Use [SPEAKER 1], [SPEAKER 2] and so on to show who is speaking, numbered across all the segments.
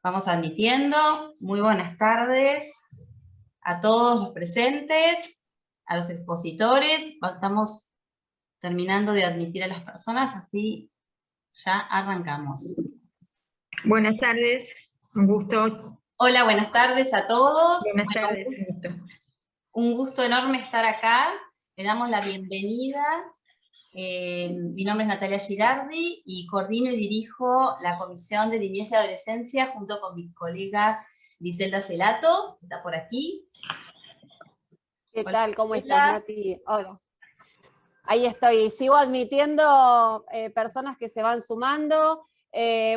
[SPEAKER 1] Vamos admitiendo. Muy buenas tardes a todos los presentes, a los expositores. Estamos terminando de admitir a las personas, así ya arrancamos.
[SPEAKER 2] Buenas tardes, un gusto.
[SPEAKER 1] Hola, buenas tardes a todos.
[SPEAKER 2] Buenas tardes, un gusto.
[SPEAKER 1] Un gusto enorme estar acá. Le damos la bienvenida. Mi nombre es Natalia Girardi y coordino y dirijo la Comisión de Niñez y Adolescencia junto con mi colega Griselda Celato, que está por aquí.
[SPEAKER 3] ¿Qué
[SPEAKER 1] Hola,
[SPEAKER 3] tal? ¿Cómo
[SPEAKER 1] Griselda.
[SPEAKER 3] estás, Nati? Hola. Ahí estoy. Sigo admitiendo personas que se van sumando.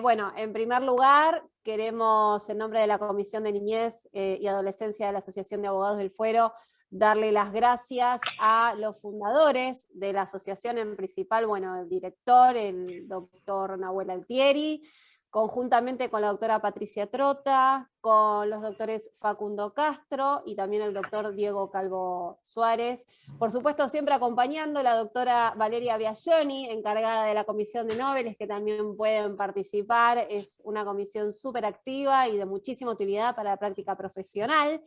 [SPEAKER 3] Bueno, en primer lugar, queremos, en nombre de la Comisión de Niñez y Adolescencia de la Asociación de Abogados del Fuero, darle las gracias a los fundadores de la asociación, en principal, bueno, el director, el doctor Nahuel Altieri, conjuntamente con la doctora Patricia Trota, con los doctores Facundo Castro y también el doctor Diego Calvo Suárez. Por supuesto, siempre acompañando la doctora Valeria Biagioni, encargada de la Comisión de Nobeles, que también pueden participar. Es una comisión súper activa y de muchísima utilidad para la práctica profesional.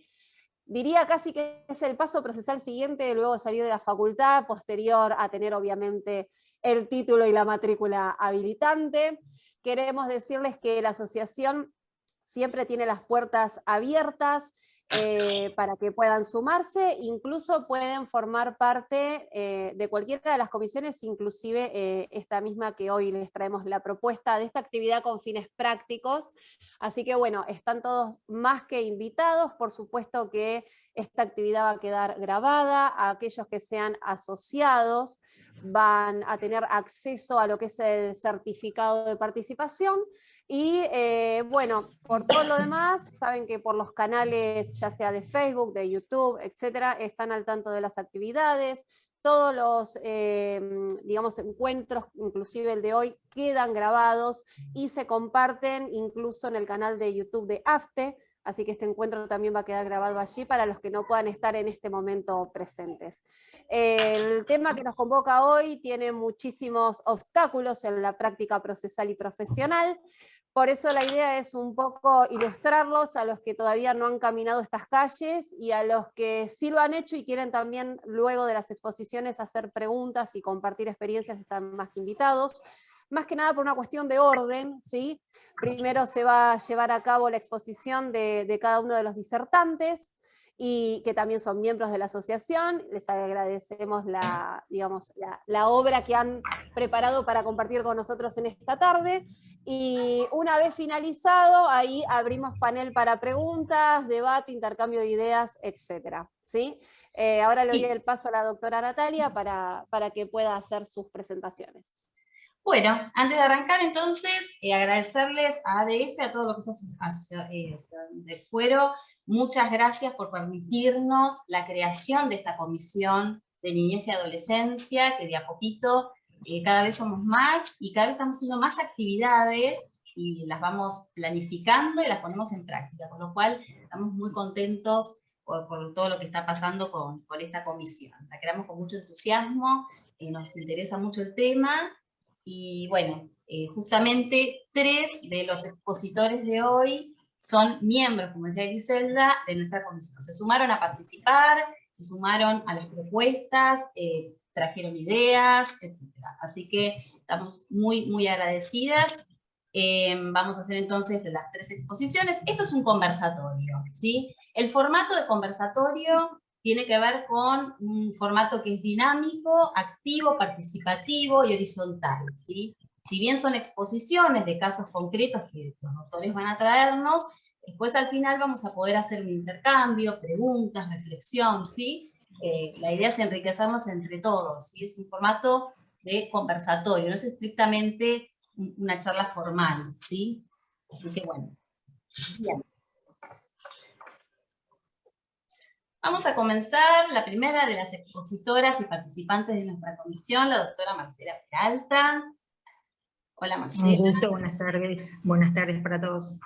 [SPEAKER 3] Diría casi que es el paso procesal siguiente, luego de salir de la facultad, posterior a tener obviamente el título y la matrícula habilitante. Queremos decirles que la asociación siempre tiene las puertas abiertas para que puedan sumarse, incluso pueden formar parte de cualquiera de las comisiones, inclusive esta misma que hoy les traemos la propuesta de esta actividad con fines prácticos. Así que bueno, están todos más que invitados. Por supuesto que esta actividad va a quedar grabada. A aquellos que sean asociados van a tener acceso a lo que es el certificado de participación. Y bueno, por todo lo demás, saben que por los canales, ya sea de Facebook, de YouTube, etcétera, están al tanto de las actividades. Todos los, digamos, encuentros, inclusive el de hoy, quedan grabados y se comparten incluso en el canal de YouTube de AFTE, así que este encuentro también va a quedar grabado allí para los que no puedan estar en este momento presentes. El tema que nos convoca hoy tiene muchísimos obstáculos en la práctica procesal y profesional. Por eso la idea es un poco ilustrarlos a los que todavía no han caminado estas calles y a los que sí lo han hecho y quieren también luego de las exposiciones hacer preguntas y compartir experiencias, están más que invitados. Más que nada por una cuestión de orden, ¿sí? Primero se va a llevar a cabo la exposición de cada uno de los disertantes, y que también son miembros de la asociación. Les agradecemos digamos, la obra que han preparado para compartir con nosotros en esta tarde. Y una vez finalizado, ahí abrimos panel para preguntas, debate, intercambio de ideas, etc. ¿Sí? Ahora le doy el paso a la doctora Natalia para que pueda hacer sus presentaciones.
[SPEAKER 1] Bueno, antes de arrancar entonces, agradecerles a ADF, a todo lo que es Asociación del Fuero. Muchas gracias por permitirnos la creación de esta comisión de niñez y adolescencia, que de a poquito cada vez somos más y cada vez estamos haciendo más actividades y las vamos planificando y las ponemos en práctica, con lo cual estamos muy contentos por todo lo que está pasando con esta comisión. La creamos con mucho entusiasmo, nos interesa mucho el tema. Y bueno, justamente 3 de los expositores de hoy son miembros, como decía Griselda, de nuestra comisión. Se sumaron a participar, se sumaron a las propuestas, trajeron ideas, etc. Así que estamos muy, muy agradecidas. Vamos a hacer entonces las 3 exposiciones. Esto es un conversatorio, ¿sí? El formato de conversatorio tiene que ver con un formato que es dinámico, activo, participativo y horizontal, ¿sí? Si bien son exposiciones de casos concretos que los doctores van a traernos, después al final vamos a poder hacer un intercambio, preguntas, reflexión, ¿sí? La idea es enriquecernos entre todos, ¿sí? Es un formato de conversatorio, no es estrictamente una charla formal, ¿sí? Así que bueno, bien. Vamos a comenzar la primera de las expositoras y participantes de nuestra comisión, la doctora Marcela Peralta. Hola Marcela.
[SPEAKER 2] Un gusto, buenas tardes para todos.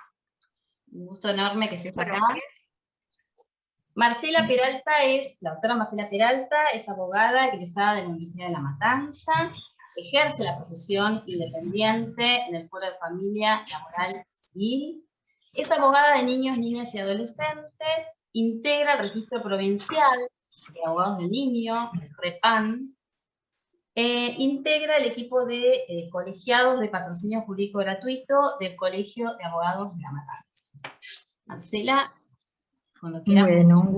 [SPEAKER 1] Un gusto enorme que estés acá. Marcela Peralta la doctora Marcela Peralta es abogada egresada de la Universidad de La Matanza, ejerce la profesión independiente en el Foro de Familia Laboral Civil, Es abogada de niños, niñas y adolescentes, integra el Registro Provincial de Abogados del Niño, el REPAN, integra el equipo de colegiados de patrocinio jurídico gratuito del Colegio de Abogados de La Matanza. Marcela, cuando quieras.
[SPEAKER 2] Bueno, un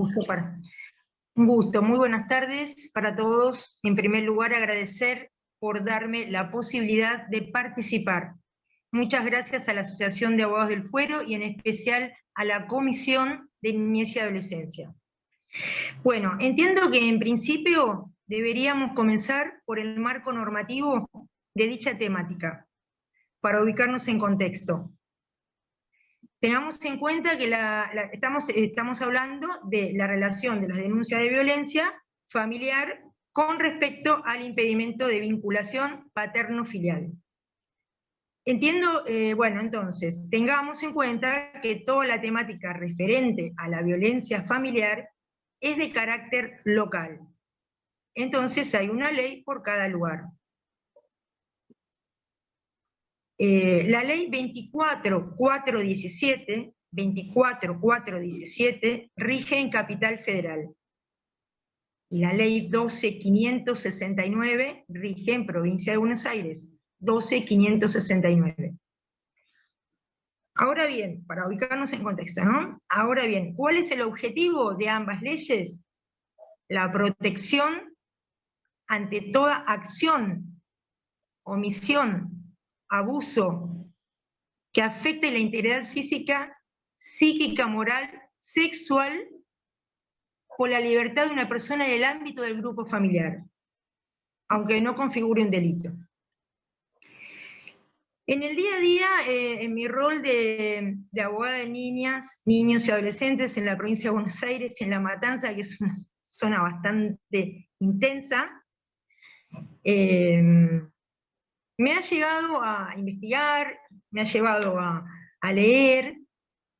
[SPEAKER 2] gusto, muy buenas tardes para todos. En primer lugar, agradecer por darme la posibilidad de participar. Muchas gracias a la Asociación de Abogados del Fuero y en especial a la Comisión de Niñez y Adolescencia. Bueno, entiendo que en principio deberíamos comenzar por el marco normativo de dicha temática, para ubicarnos en contexto. Tengamos en cuenta que estamos hablando de la relación de las denuncias de violencia familiar con respecto al impedimento de vinculación paterno-filial. Entiendo, bueno, entonces, tengamos en cuenta que toda la temática referente a la violencia familiar es de carácter local. Entonces hay una ley por cada lugar. La ley 24.417 rige en Capital Federal. Y la ley 12.569 rige en Provincia de Buenos Aires. 12.569. Ahora bien, para ubicarnos en contexto, ¿no? Ahora bien, ¿cuál es el objetivo de ambas leyes? La protección ante toda acción, omisión, abuso que afecte la integridad física, psíquica, moral, sexual o la libertad de una persona en el ámbito del grupo familiar, aunque no configure un delito. En el día a día, en mi rol de abogada de niñas, niños y adolescentes en la provincia de Buenos Aires, en La Matanza, que es una zona bastante intensa, me ha llegado a investigar, me ha llevado a leer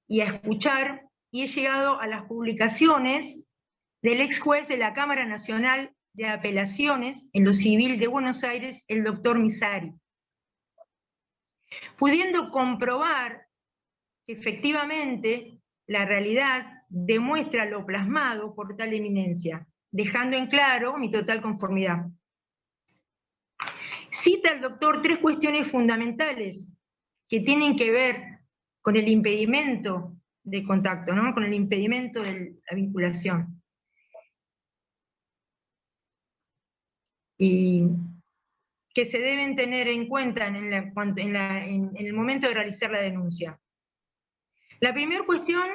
[SPEAKER 2] y a escuchar, y he llegado a las publicaciones del ex juez de la Cámara Nacional de Apelaciones en lo Civil de Buenos Aires, el doctor Misari, pudiendo comprobar que efectivamente la realidad demuestra lo plasmado por tal eminencia, dejando en claro mi total conformidad. Cita el doctor 3 cuestiones fundamentales que tienen que ver con el impedimento de contacto, ¿no? Con el impedimento de la vinculación. Y que se deben tener en cuenta en el momento de realizar la denuncia. La primera cuestión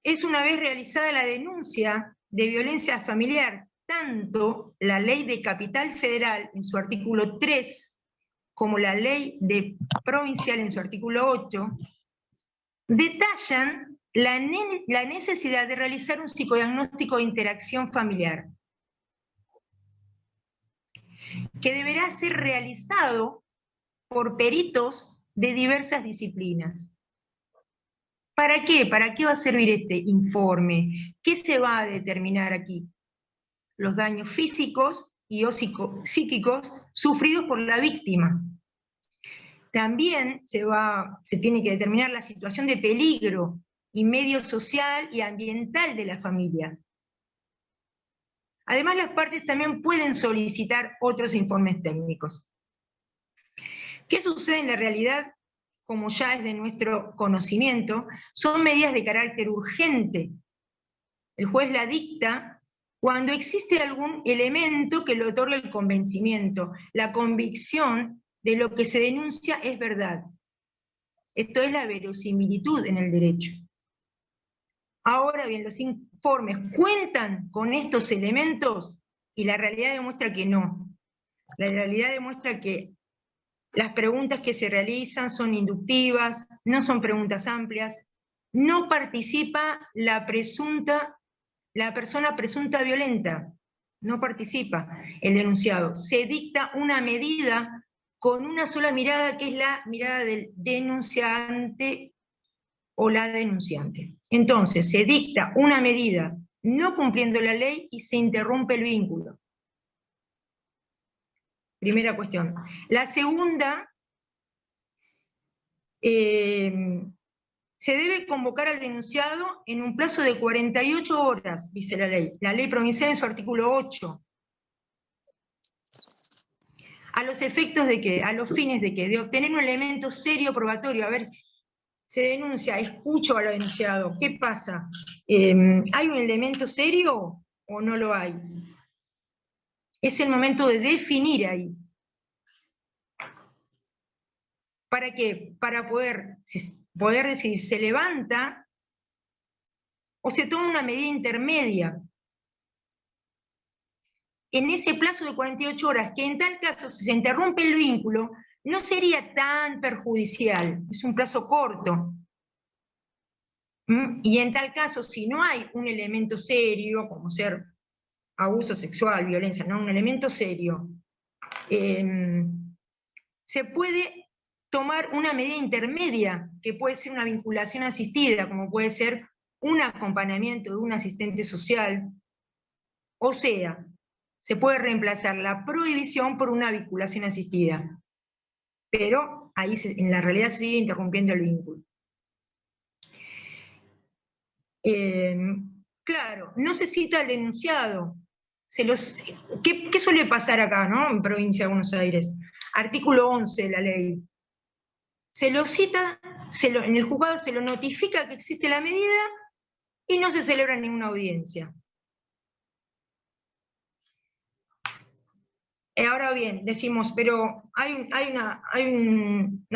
[SPEAKER 2] es, una vez realizada la denuncia de violencia familiar, tanto la ley de Capital Federal en su artículo 3, como la ley de provincial en su artículo 8, detallan la necesidad de realizar un psicodiagnóstico de interacción familiar, que deberá ser realizado por peritos de diversas disciplinas. ¿Para qué? ¿Para qué va a servir este informe? ¿Qué se va a determinar aquí? Los daños físicos y o psíquicos sufridos por la víctima. También se tiene que determinar la situación de peligro y medio social y ambiental de la familia. Además, las partes también pueden solicitar otros informes técnicos. ¿Qué sucede en la realidad? Como ya es de nuestro conocimiento, son medidas de carácter urgente. El juez la dicta cuando existe algún elemento que le otorgue el convencimiento, la convicción de lo que se denuncia es verdad. Esto es la verosimilitud en el derecho. Ahora bien, los informes cuentan con estos elementos y la realidad demuestra que no. La realidad demuestra que las preguntas que se realizan son inductivas, no son preguntas amplias, no participa la persona presunta violenta, no participa el denunciado. Se dicta una medida con una sola mirada, que es la mirada del denunciante o la denunciante. Entonces, se dicta una medida no cumpliendo la ley y se interrumpe el vínculo. Primera cuestión. La segunda Se debe convocar al denunciado en un plazo de 48 horas, dice la ley provincial en su artículo 8. ¿A los efectos de qué? A los fines de qué? De obtener un elemento serio probatorio. A ver, se denuncia, escucho al denunciado, ¿qué pasa? ¿Hay un elemento serio o no lo hay? Es el momento de definir ahí. ¿Para qué? Para poder decidir, ¿se levanta o se toma una medida intermedia? En ese plazo de 48 horas, que en tal caso, si se interrumpe el vínculo, no sería tan perjudicial, es un plazo corto. Y en tal caso, si no hay un elemento serio, como ser abuso sexual, violencia, no, un elemento serio, se puede tomar una medida intermedia, que puede ser una vinculación asistida, como puede ser un acompañamiento de un asistente social. O sea, se puede reemplazar la prohibición por una vinculación asistida. Pero ahí en la realidad se sigue interrumpiendo el vínculo. Claro, no se cita al denunciado. ¿Qué suele pasar acá, ¿no? En Provincia de Buenos Aires? Artículo 11 de la ley. Se lo cita, en el juzgado se lo notifica que existe la medida y no se celebra ninguna audiencia. Ahora bien, decimos, pero hay una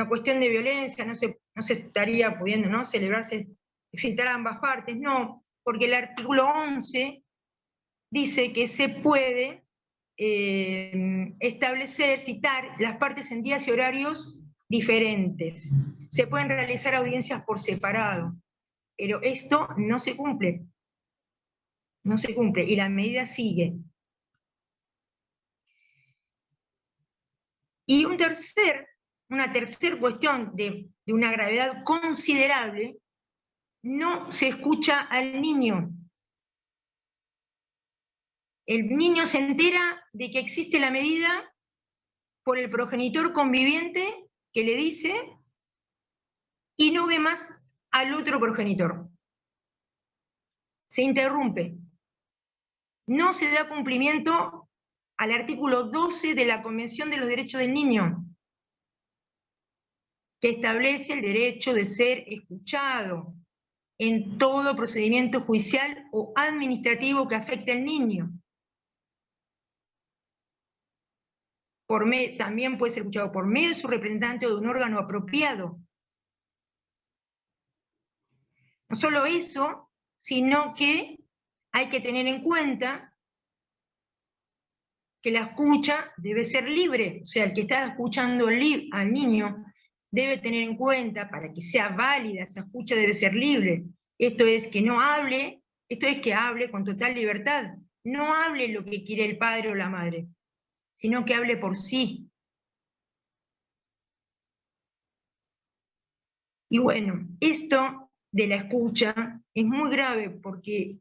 [SPEAKER 2] cuestión de violencia, no se estaría pudiendo, ¿no?, celebrarse, citar a ambas partes. No, porque el artículo 11 dice que se puede establecer, citar las partes en días y horarios diferentes. Se pueden realizar audiencias por separado, pero esto no se cumple. No se cumple, y la medida sigue. Y una tercera cuestión de una gravedad considerable, no se escucha al niño. El niño se entera de que existe la medida por el progenitor conviviente que le dice y no ve más al otro progenitor. Se interrumpe. No se da cumplimiento al artículo 12 de la Convención de los Derechos del Niño, que establece el derecho de ser escuchado en todo procedimiento judicial o administrativo que afecte al niño. También puede ser escuchado por medio de su representante o de un órgano apropiado. No solo eso, sino que hay que tener en cuenta que la escucha debe ser libre. O sea, el que está escuchando al niño debe tener en cuenta, para que sea válida esa escucha, debe ser libre. Esto es que hable con total libertad. No hable lo que quiere el padre o la madre, sino que hable por sí. Y bueno, esto de la escucha es muy grave porque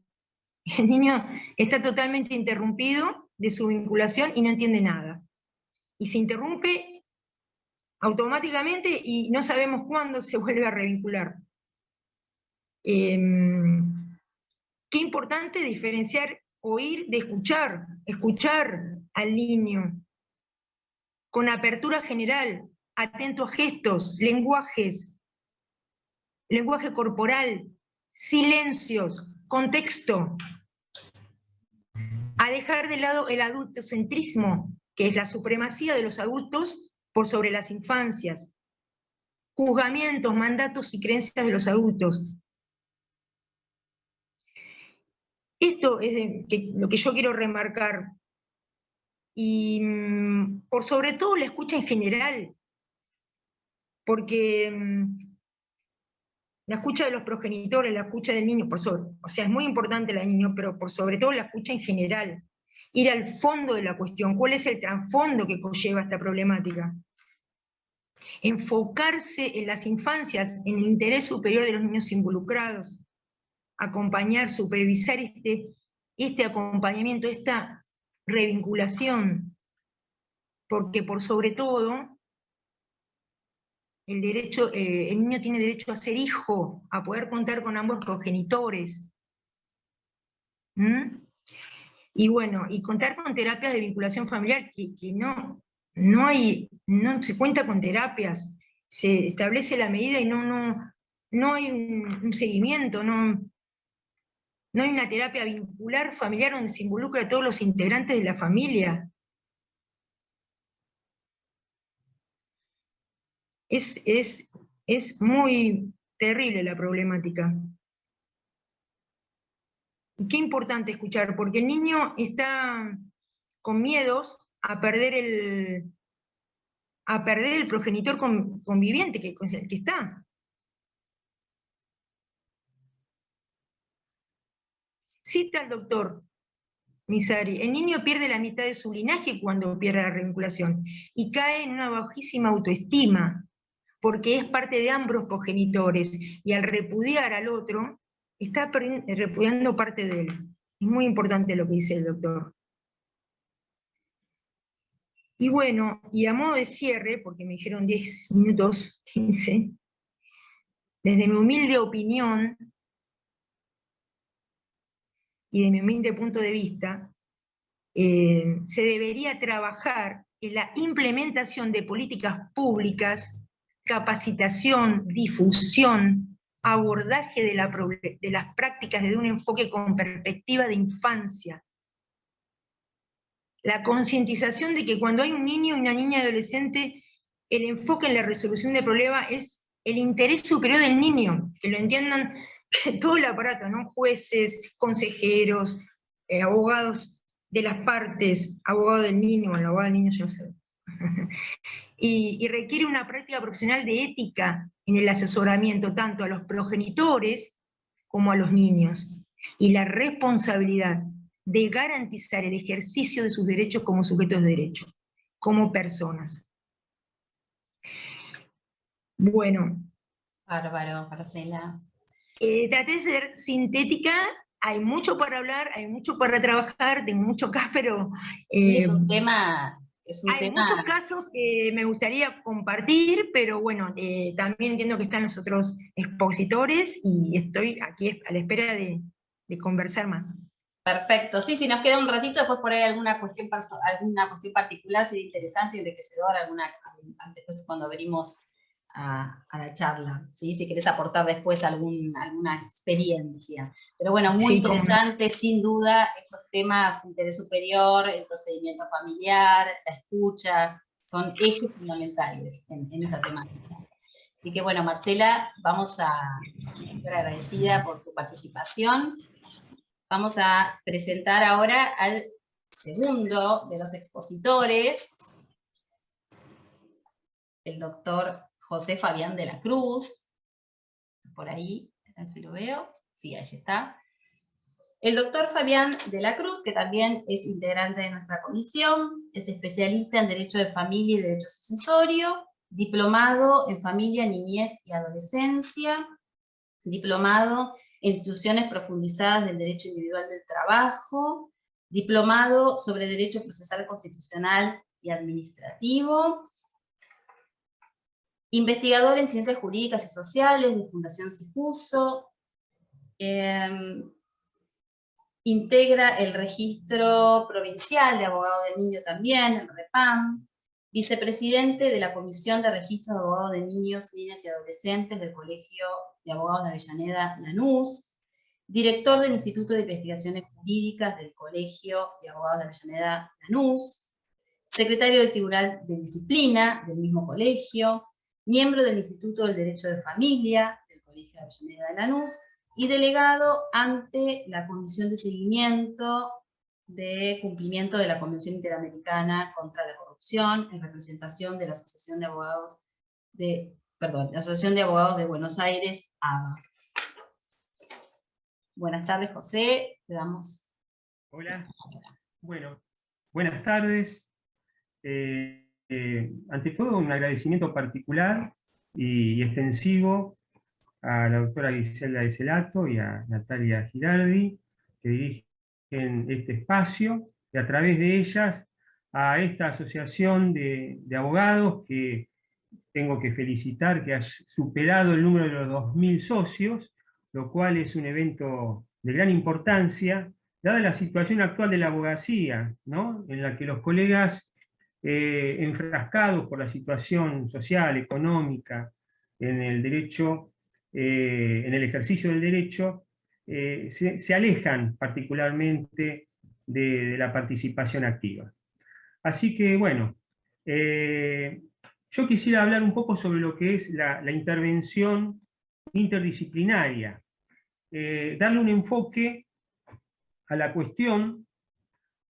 [SPEAKER 2] el niño está totalmente interrumpido de su vinculación y no entiende nada. Y se interrumpe automáticamente y no sabemos cuándo se vuelve a revincular. Qué importante diferenciar oír de escuchar al niño con apertura general, atento a gestos, lenguaje corporal, silencios, contexto, a dejar de lado el adultocentrismo, que es la supremacía de los adultos por sobre las infancias, juzgamientos, mandatos y creencias de los adultos. Esto es lo que yo quiero remarcar. Y por sobre todo la escucha en general, porque la escucha de los progenitores, la escucha del niño, o sea, es muy importante la del niño, pero por sobre todo la escucha en general. Ir al fondo de la cuestión, cuál es el trasfondo que conlleva esta problemática. Enfocarse en las infancias, en el interés superior de los niños involucrados, acompañar, supervisar este acompañamiento, esta revinculación, porque por sobre todo el niño tiene derecho a ser hijo, a poder contar con ambos progenitores. ¿Mm? Y bueno, y contar con terapias de vinculación familiar, que no se cuenta con terapias, se establece la medida y no hay un seguimiento, no hay una terapia vincular familiar donde se involucra a todos los integrantes de la familia. Es muy terrible la problemática. Y qué importante escuchar, porque el niño está con miedos a perder el progenitor conviviente que está. Cita al doctor Misari: el niño pierde la mitad de su linaje cuando pierde la revinculación y cae en una bajísima autoestima, porque es parte de ambos progenitores, y al repudiar al otro, está repudiando parte de él. Es muy importante lo que dice el doctor. Y bueno, y a modo de cierre, porque me dijeron 10 minutos, 15, desde mi humilde opinión y de mi humilde punto de vista, se debería trabajar en la implementación de políticas públicas, capacitación, difusión, abordaje de las prácticas desde un enfoque con perspectiva de infancia. La concientización de que cuando hay un niño y una niña adolescente, el enfoque en la resolución de problemas es el interés superior del niño, que lo entiendan todo el aparato, ¿no? Jueces, consejeros, abogados de las partes, abogado del niño, bueno, el abogado del niño yo no sé. Y requiere una práctica profesional de ética en el asesoramiento tanto a los progenitores como a los niños, y la responsabilidad de garantizar el ejercicio de sus derechos como sujetos de derecho, como personas. Bueno.
[SPEAKER 1] Bárbaro, Marcela.
[SPEAKER 2] Traté de ser sintética, hay mucho para hablar, hay mucho para trabajar, tengo mucho acá, pero...
[SPEAKER 1] sí, es un tema...
[SPEAKER 2] Hay muchos casos que me gustaría compartir, pero bueno, también entiendo que están los otros expositores y estoy aquí a la espera de conversar más.
[SPEAKER 1] Perfecto, sí, nos queda un ratito, después por ahí alguna cuestión particular sería interesante, enriquecedora, después cuando venimos a la charla, ¿sí? Si querés aportar después alguna experiencia. Pero bueno, muy interesante, sin duda, estos temas, interés superior, el procedimiento familiar, la escucha, son ejes fundamentales en esta temática. Así que bueno, Marcela, estoy agradecida por tu participación. Vamos a presentar ahora al segundo de los expositores, el doctor José Fabián de la Cruz. Por ahí, a ver si lo veo. Sí, ahí está. El doctor Fabián de la Cruz, que también es integrante de nuestra comisión, es especialista en Derecho de Familia y Derecho Sucesorio, diplomado en Familia, Niñez y Adolescencia, diplomado en Instituciones Profundizadas del Derecho Individual del Trabajo, diplomado sobre Derecho Procesal Constitucional y Administrativo, investigador en Ciencias Jurídicas y Sociales de Fundación Sifuso, integra el Registro Provincial de Abogados del Niño también, el REPAM, vicepresidente de la Comisión de Registro de Abogados de Niños, Niñas y Adolescentes del Colegio de Abogados de Avellaneda, Lanús, director del Instituto de Investigaciones Jurídicas del Colegio de Abogados de Avellaneda, Lanús, secretario del Tribunal de Disciplina del mismo colegio, miembro del Instituto del Derecho de Familia del Colegio de Avellaneda de Lanús, y delegado ante la Comisión de Seguimiento de Cumplimiento de la Convención Interamericana contra la Corrupción, en representación de la Asociación de Abogados de Buenos Aires, ABA. Buenas tardes, José. Le damos.
[SPEAKER 4] Hola. Bueno, buenas tardes. Ante todo, un agradecimiento particular y extensivo a la doctora Griselda de Celato y a Natalia Girardi, que dirigen este espacio, y a través de ellas a esta asociación de abogados que tengo que felicitar que haya superado el número de los 2000 socios, lo cual es un evento de gran importancia, dada la situación actual de la abogacía, ¿no? En la que los colegas enfrascados por la situación social, económica, en el derecho, en el ejercicio del derecho, se alejan particularmente de la participación activa. Así que, bueno, yo quisiera hablar un poco sobre lo que es la intervención interdisciplinaria, darle un enfoque a la cuestión,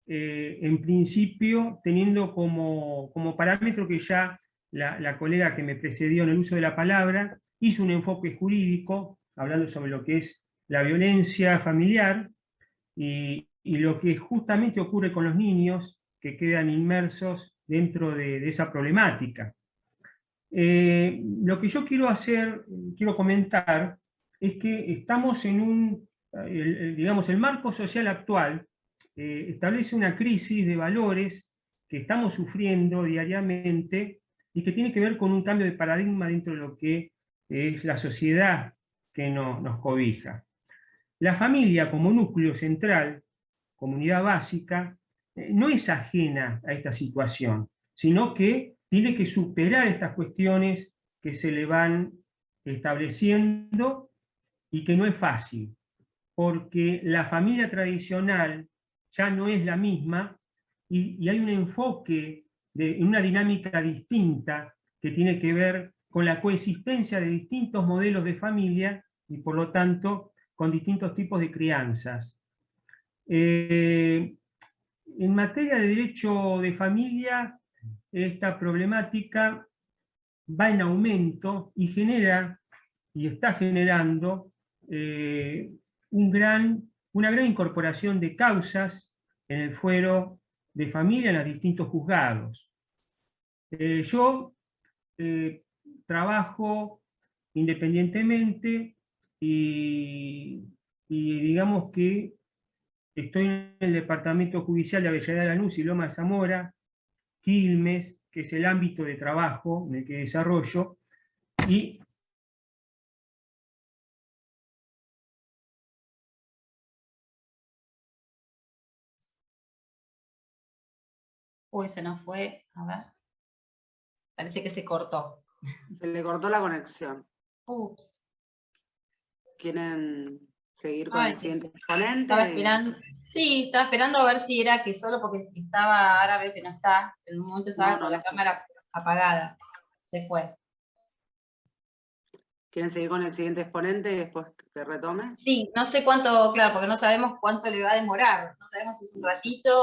[SPEAKER 4] en principio teniendo como parámetro que ya la colega que me precedió en el uso de la palabra hizo un enfoque jurídico, hablando sobre lo que es la violencia familiar y lo que justamente ocurre con los niños que quedan inmersos dentro de esa problemática. Lo que yo quiero comentar, es que estamos en digamos, el marco social actual establece una crisis de valores que estamos sufriendo diariamente y que tiene que ver con un cambio de paradigma dentro de lo que es la sociedad que nos cobija. La familia como núcleo central, comunidad básica, no es ajena a esta situación, sino que tiene que superar estas cuestiones que se le van estableciendo y que no es fácil, porque la familia tradicional ya no es la misma y hay un enfoque, una dinámica distinta que tiene que ver con la coexistencia de distintos modelos de familia y por lo tanto con distintos tipos de crianzas. En materia de derecho de familia, esta problemática va en aumento y genera, y está generando, una gran incorporación de causas en el fuero de familia en los distintos juzgados. Yo trabajo independientemente y digamos que estoy en el Departamento Judicial de Avellaneda de Lanús y Loma de Zamora, Quilmes, que es el ámbito de trabajo en el que desarrollo, y
[SPEAKER 1] Uy, se nos fue, a ver. Parece que se cortó.
[SPEAKER 5] Se le cortó la conexión.
[SPEAKER 1] Ups.
[SPEAKER 5] ¿Quieren seguir con el siguiente exponente?
[SPEAKER 1] Estaba esperando, sí, estaba esperando a ver si era que solo porque estaba, ahora veo que no está, en un momento estaba con la cámara apagada, se fue.
[SPEAKER 5] ¿Quieren seguir con el siguiente exponente y después que retome?
[SPEAKER 1] Sí, no sé cuánto, claro, porque no sabemos cuánto le va a demorar, no sabemos si es un ratito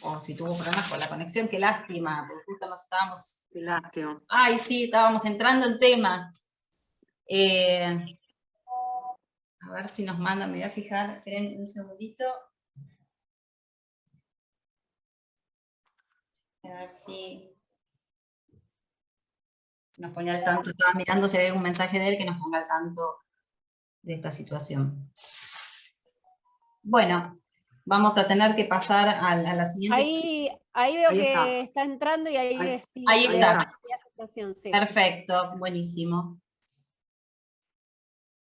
[SPEAKER 1] o si tuvo problemas con la conexión, qué lástima, porque justo nos estábamos...
[SPEAKER 5] Qué lástima.
[SPEAKER 1] Ay, sí, estábamos entrando en tema. A ver si nos mandan, me voy a fijar, esperen un segundito. A ver si nos pone al tanto, estaba mirando si hay algún mensaje de él que nos ponga al tanto de esta situación. Bueno, vamos a tener que pasar a la siguiente.
[SPEAKER 3] Ahí veo
[SPEAKER 5] Ahí
[SPEAKER 3] que está entrando y ahí
[SPEAKER 1] está.
[SPEAKER 3] Sí.
[SPEAKER 1] Perfecto, buenísimo.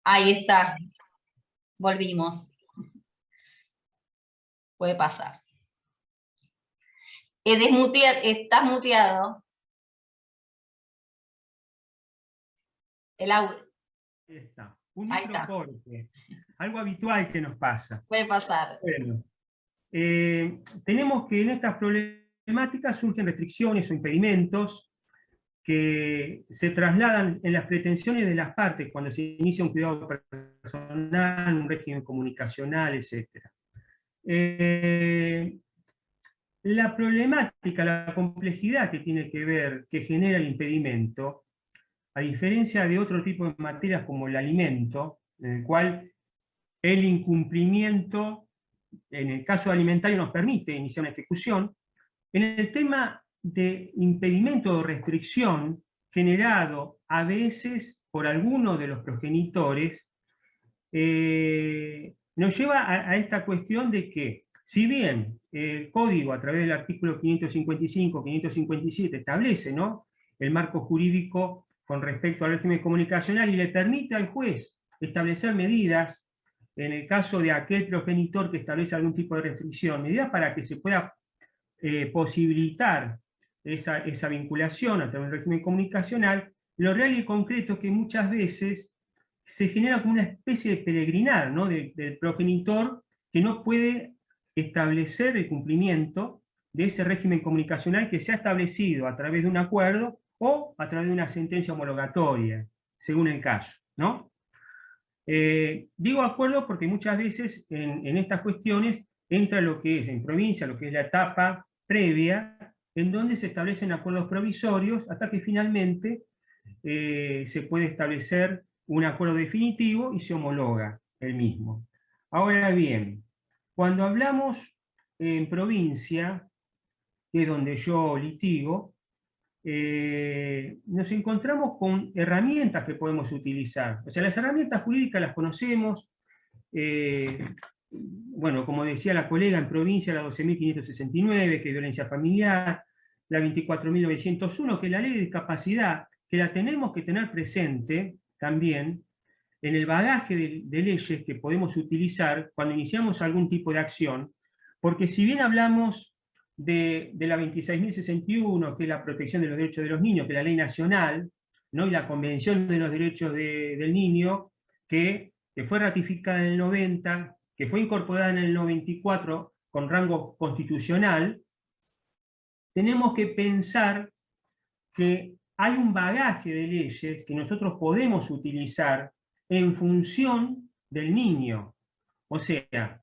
[SPEAKER 1] Ahí está. Volvimos. Puede pasar. Estás muteado. El audio.
[SPEAKER 4] ahí está. Un microcorte, algo habitual que nos pasa.
[SPEAKER 1] Puede pasar.
[SPEAKER 4] Bueno, tenemos que en estas problemáticas surgen restricciones o impedimentos que se trasladan en las pretensiones de las partes cuando se inicia un cuidado personal, un régimen comunicacional, etc. La problemática, la complejidad que tiene que ver, que genera el impedimento, a diferencia de otro tipo de materias como el alimento, en el cual el incumplimiento, en el caso alimentario, nos permite iniciar una ejecución, en el tema de impedimento o restricción generado a veces por alguno de los progenitores, nos lleva a esta cuestión de que Si bien el código a través del artículo 555, 557 establece, ¿no?, el marco jurídico con respecto al régimen comunicacional y le permite al juez establecer medidas en el caso de aquel progenitor que establece algún tipo de restricción, medidas para que se pueda posibilitar esa vinculación a través del régimen comunicacional, lo real y concreto es que muchas veces se genera como una especie de peregrinar, ¿no?, del progenitor que no puede establecer el cumplimiento de ese régimen comunicacional que se ha establecido a través de un acuerdo o a través de una sentencia homologatoria, según el caso, ¿no? Digo acuerdo porque muchas veces en estas cuestiones entra lo que es en provincia, lo que es la etapa previa, en donde se establecen acuerdos provisorios hasta que finalmente se puede establecer un acuerdo definitivo y se homologa el mismo. Ahora bien, cuando hablamos en provincia, que es donde yo litigo, nos encontramos con herramientas que podemos utilizar. O sea, las herramientas jurídicas las conocemos, bueno, como decía la colega, en provincia la 12.569, que es violencia familiar, la 24.901, que es la ley de discapacidad, que la tenemos que tener presente también en el bagaje de leyes que podemos utilizar cuando iniciamos algún tipo de acción, porque si bien hablamos de la 26.061, que es la protección de los derechos de los niños, que es la ley nacional, ¿no?, y la Convención de los Derechos del Niño, que fue ratificada en el 90, que fue incorporada en el 94 con rango constitucional, tenemos que pensar que hay un bagaje de leyes que nosotros podemos utilizar en función del niño. O sea,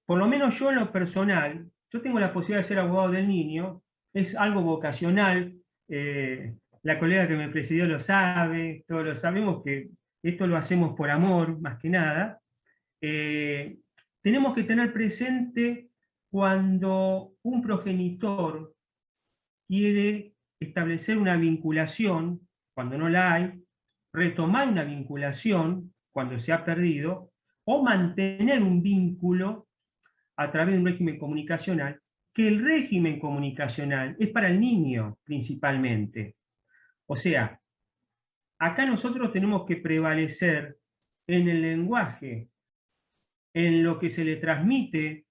[SPEAKER 4] por lo menos yo en lo personal, yo tengo la posibilidad de ser abogado del niño, es algo vocacional, la colega que me presidió lo sabe, todos lo sabemos que esto lo hacemos por amor, más que nada. Tenemos que tener presente cuando un progenitor quiere establecer una vinculación, cuando no la hay, retomar una vinculación cuando se ha perdido, o mantener un vínculo a través de un régimen comunicacional, que el régimen comunicacional es para el niño principalmente. O sea, acá nosotros tenemos que prevalecer en el lenguaje, en lo que se le transmite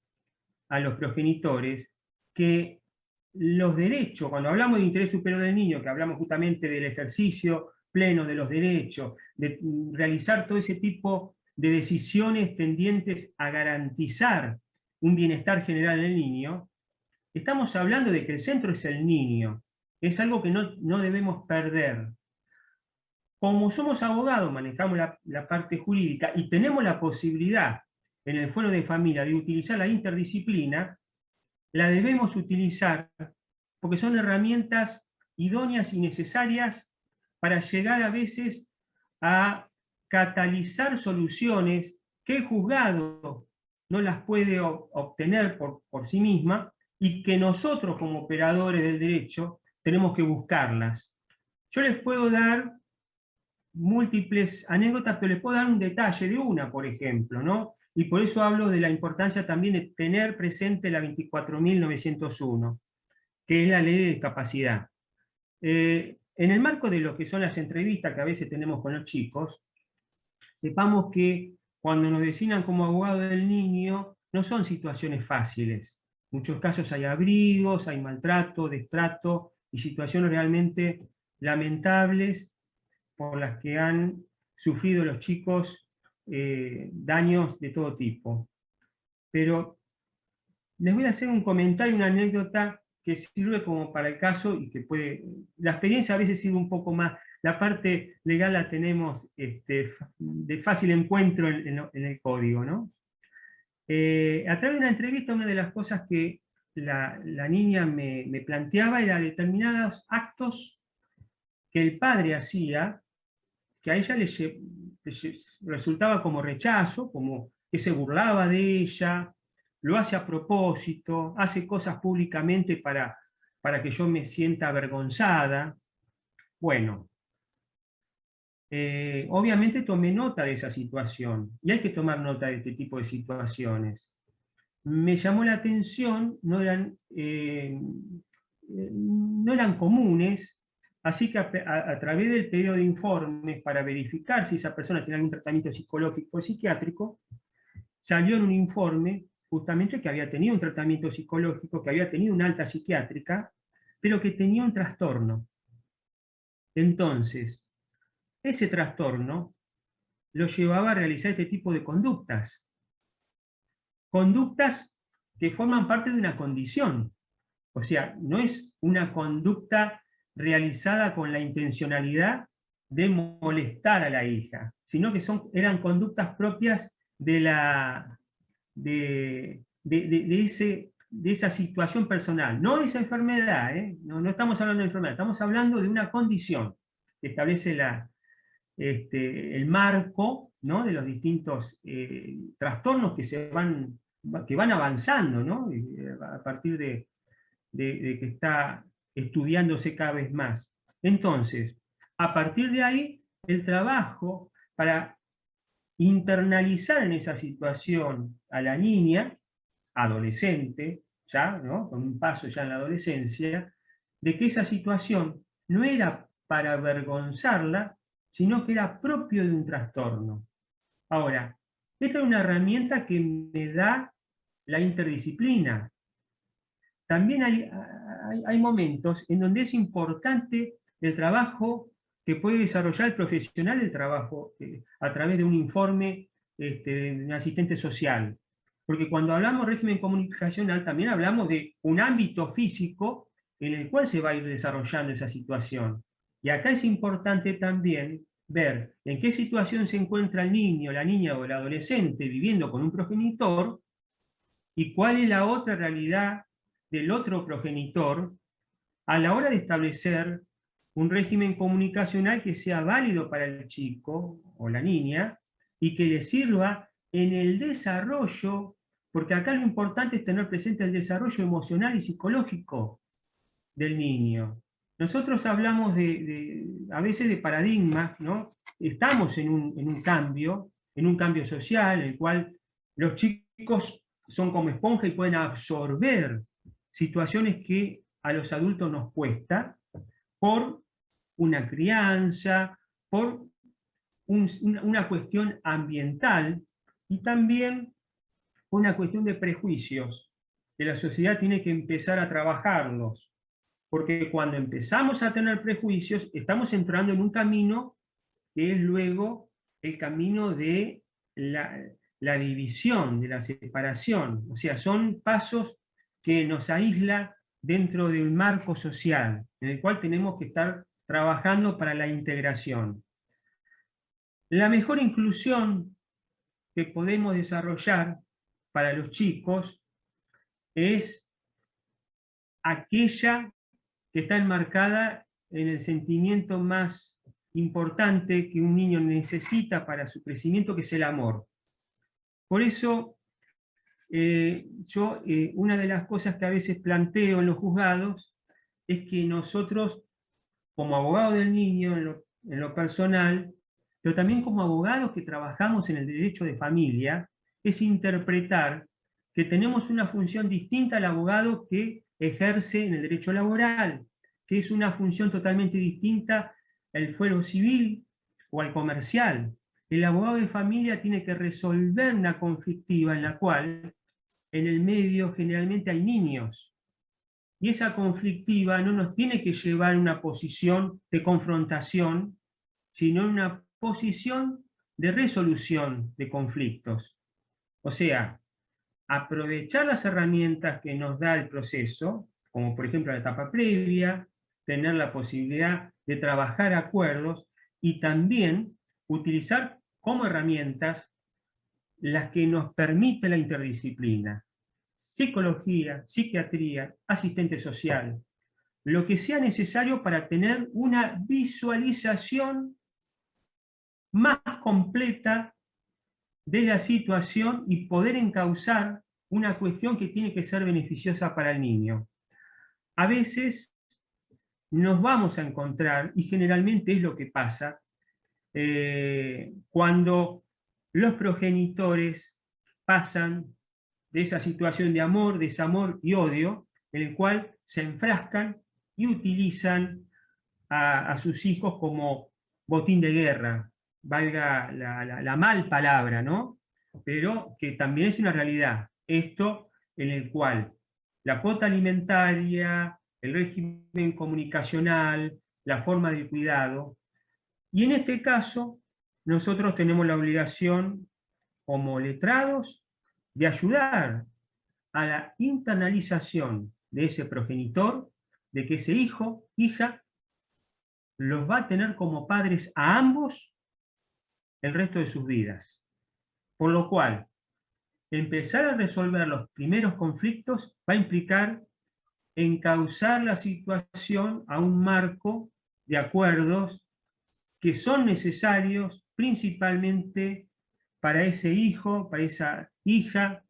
[SPEAKER 4] a los progenitores, que los derechos, cuando hablamos de interés superior del niño, que hablamos justamente del ejercicio pleno de los derechos, de realizar todo ese tipo de decisiones tendientes a garantizar un bienestar general del niño, estamos hablando de que el centro es el niño. Es algo que no debemos perder. Como somos abogados, manejamos la parte jurídica y tenemos la posibilidad en el fuero de familia de utilizar la interdisciplina, la debemos utilizar porque son herramientas idóneas y necesarias para llegar a veces a catalizar soluciones que el juzgado no las puede obtener por sí misma y que nosotros como operadores del derecho tenemos que buscarlas. Yo les puedo dar múltiples anécdotas, pero les puedo dar un detalle de una, por ejemplo, ¿no? Y por eso hablo de la importancia también de tener presente la 24.901, que es la ley de discapacidad. En el marco de lo que son las entrevistas que a veces tenemos con los chicos, sepamos que cuando nos designan como abogado del niño, no son situaciones fáciles. En muchos casos hay abrigos, hay maltrato, destrato y situaciones realmente lamentables por las que han sufrido los chicos daños de todo tipo. Pero les voy a hacer un comentario, una anécdota que sirve como para el caso y que puede... La experiencia a veces sirve un poco más. La parte legal la tenemos de fácil encuentro en el código, ¿no? A través de una entrevista, una de las cosas que la niña me planteaba era determinados actos que el padre hacía, que a ella le resultaba como rechazo, como que se burlaba de ella, lo hace a propósito, hace cosas públicamente para que yo me sienta avergonzada. Bueno, obviamente tomé nota de esa situación, y hay que tomar nota de este tipo de situaciones. me llamó la atención, no eran comunes, así que a través del pedido de informes para verificar si esa persona tiene algún tratamiento psicológico o psiquiátrico, salió en un informe justamente que había tenido un tratamiento psicológico, que había tenido una alta psiquiátrica, pero que tenía un trastorno. Entonces, ese trastorno lo llevaba a realizar este tipo de conductas. Conductas que forman parte de una condición. O sea, no es una conducta realizada con la intencionalidad de molestar a la hija, sino que eran conductas propias de esa situación personal, no de esa enfermedad, no estamos hablando de enfermedad, estamos hablando de una condición que establece el marco, ¿no?, de los distintos trastornos que van avanzando, ¿no?, a partir de que está estudiándose cada vez más. Entonces, a partir de ahí, el trabajo para internalizar en esa situación a la niña, adolescente, ya, ¿no?, con un paso ya en la adolescencia, de que esa situación no era para avergonzarla, sino que era propio de un trastorno. Ahora, esta es una herramienta que me da la interdisciplina. También hay momentos en donde es importante el trabajo que puede desarrollar el profesional, el trabajo a través de un informe de un asistente social. Porque cuando hablamos de régimen comunicacional, también hablamos de un ámbito físico en el cual se va a ir desarrollando esa situación. Y acá es importante también ver en qué situación se encuentra el niño, la niña o el adolescente viviendo con un progenitor y cuál es la otra realidad del otro progenitor a la hora de establecer un régimen comunicacional que sea válido para el chico o la niña y que le sirva en el desarrollo, porque acá lo importante es tener presente el desarrollo emocional y psicológico del niño. Nosotros hablamos a veces de paradigmas, ¿no? Estamos en un cambio social, en el cual los chicos son como esponja y pueden absorber situaciones que a los adultos nos cuesta por una crianza, por una cuestión ambiental y también una cuestión de prejuicios, que la sociedad tiene que empezar a trabajarlos. Porque cuando empezamos a tener prejuicios, estamos entrando en un camino que es luego el camino de la división, de la separación. O sea, son pasos que nos aíslan dentro de un marco social, en el cual tenemos que estar trabajando para la integración. La mejor inclusión que podemos desarrollar para los chicos es aquella que está enmarcada en el sentimiento más importante que un niño necesita para su crecimiento, que es el amor. Por eso, una de las cosas que a veces planteo en los juzgados es que nosotros, como abogados del niño en lo personal, pero también como abogados que trabajamos en el derecho de familia, es interpretar que tenemos una función distinta al abogado que ejerce en el derecho laboral, que es una función totalmente distinta al fuero civil o al comercial. El abogado de familia tiene que resolver una conflictiva en la cual en el medio generalmente hay niños. Y esa conflictiva no nos tiene que llevar a una posición de confrontación, sino en una posición de resolución de conflictos. O sea, aprovechar las herramientas que nos da el proceso, como por ejemplo la etapa previa, tener la posibilidad de trabajar acuerdos y también utilizar como herramientas las que nos permite la interdisciplina. Psicología, psiquiatría, asistente social, lo que sea necesario para tener una visualización más completa de la situación y poder encauzar una cuestión que tiene que ser beneficiosa para el niño. A veces nos vamos a encontrar, y generalmente es lo que pasa, cuando los progenitores pasan de esa situación de amor, desamor y odio, en el cual se enfrascan y utilizan a sus hijos como botín de guerra, valga la mal palabra, ¿no? Pero que también es una realidad. Esto en el cual la cuota alimentaria, el régimen comunicacional, la forma de cuidado, y en este caso nosotros tenemos la obligación, como letrados, de ayudar a la internalización de ese progenitor, de que ese hijo, hija, los va a tener como padres a ambos el resto de sus vidas. Por lo cual, empezar a resolver los primeros conflictos va a implicar encauzar la situación a un marco de acuerdos que son necesarios principalmente para ese hijo, para esa hija,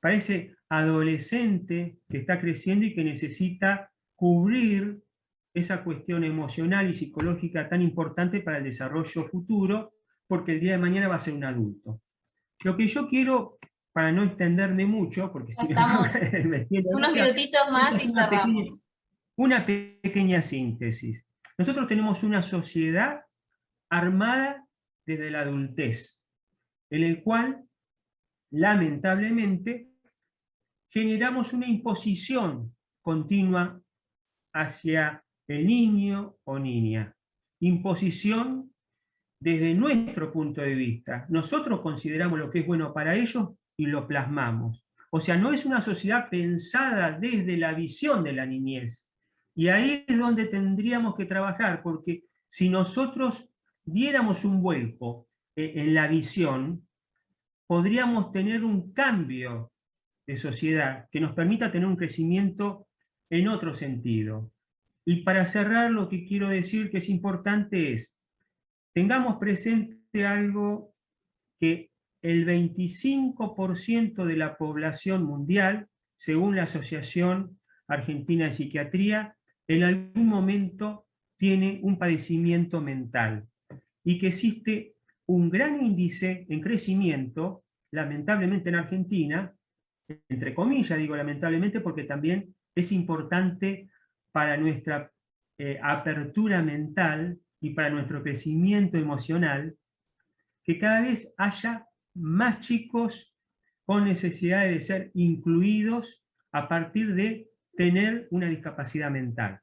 [SPEAKER 4] para ese adolescente que está creciendo y que necesita cubrir esa cuestión emocional y psicológica tan importante para el desarrollo futuro, porque el día de mañana va a ser un adulto. Lo que yo quiero, para no extenderme mucho, porque si
[SPEAKER 1] estamos unos minutitos más y cerramos.
[SPEAKER 4] Una pequeña síntesis. Nosotros tenemos una sociedad armada desde la adultez, en el cual, lamentablemente, generamos una imposición continua hacia el niño o niña. Imposición desde nuestro punto de vista. Nosotros consideramos lo que es bueno para ellos y lo plasmamos. O sea, no es una sociedad pensada desde la visión de la niñez. Y ahí es donde tendríamos que trabajar, porque si nosotros diéramos un vuelco en la visión, podríamos tener un cambio de sociedad que nos permita tener un crecimiento en otro sentido. Y para cerrar, lo que quiero decir que es importante es, tengamos presente algo, que el 25% de la población mundial, según la Asociación Argentina de Psiquiatría, en algún momento tiene un padecimiento mental, y que existe un gran índice en crecimiento, lamentablemente en Argentina, entre comillas digo lamentablemente, porque también es importante para nuestra apertura mental y para nuestro crecimiento emocional, que cada vez haya más chicos con necesidad de ser incluidos a partir de tener una discapacidad mental.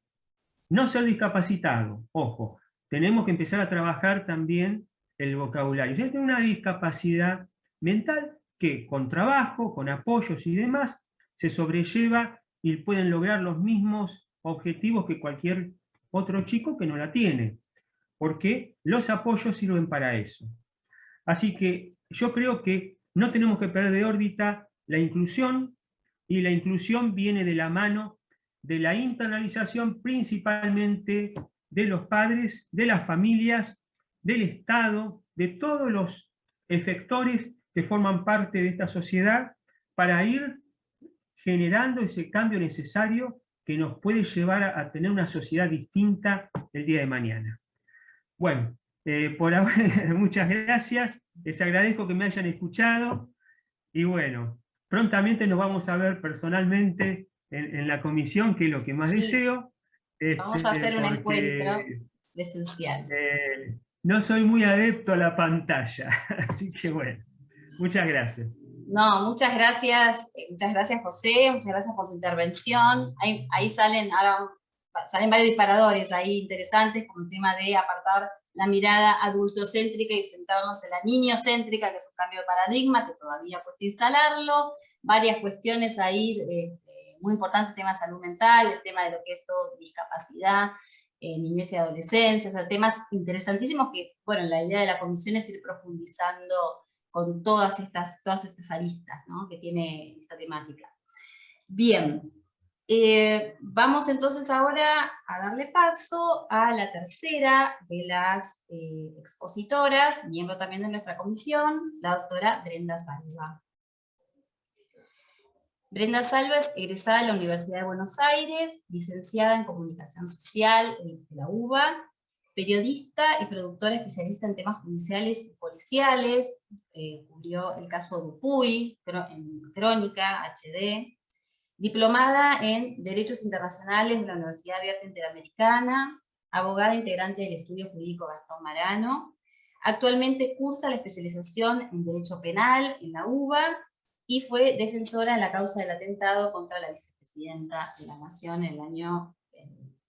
[SPEAKER 4] No ser discapacitado, ojo, tenemos que empezar a trabajar también el vocabulario. Ya tengo una discapacidad mental que con trabajo, con apoyos y demás, se sobrelleva y pueden lograr los mismos objetivos que cualquier otro chico que no la tiene, porque los apoyos sirven para eso. Así que yo creo que no tenemos que perder de órbita la inclusión, y la inclusión viene de la mano de la internalización principalmente de los padres, de las familias, del Estado, de todos los efectores que forman parte de esta sociedad, para ir generando ese cambio necesario que nos puede llevar a tener una sociedad distinta el día de mañana. Bueno, por ahora muchas gracias, les agradezco que me hayan escuchado, y bueno, prontamente nos vamos a ver personalmente en la comisión, que es lo que más deseo.
[SPEAKER 1] Vamos a hacer un encuentro presencial.
[SPEAKER 4] No soy muy adepto a la pantalla, así que bueno, muchas gracias.
[SPEAKER 1] No, muchas gracias José, muchas gracias por tu intervención. Ahí salen varios disparadores ahí interesantes, como el tema de apartar la mirada adultocéntrica y centrarnos en la niñocéntrica, que es un cambio de paradigma que todavía cuesta instalarlo. Varias cuestiones ahí muy importantes, el tema de salud mental, el tema de lo que es todo discapacidad, niñez y adolescencia, o sea, temas interesantísimos que, bueno, la idea de la comisión es ir profundizando con todas estas aristas, ¿no?, que tiene esta temática. Bien, vamos entonces ahora a darle paso a la tercera de las expositoras, miembro también de nuestra comisión, la doctora Brenda Salva. Brenda Salva es egresada de la Universidad de Buenos Aires, licenciada en Comunicación Social de la UBA, periodista y productora especialista en temas judiciales y policiales, cubrió el caso Dupuy, en Crónica, HD, diplomada en Derechos Internacionales de la Universidad Abierta Interamericana, abogada integrante del Estudio Jurídico Gastón Marano. Actualmente cursa la especialización en Derecho Penal en la UBA y fue defensora en la causa del atentado contra la vicepresidenta de la Nación en el año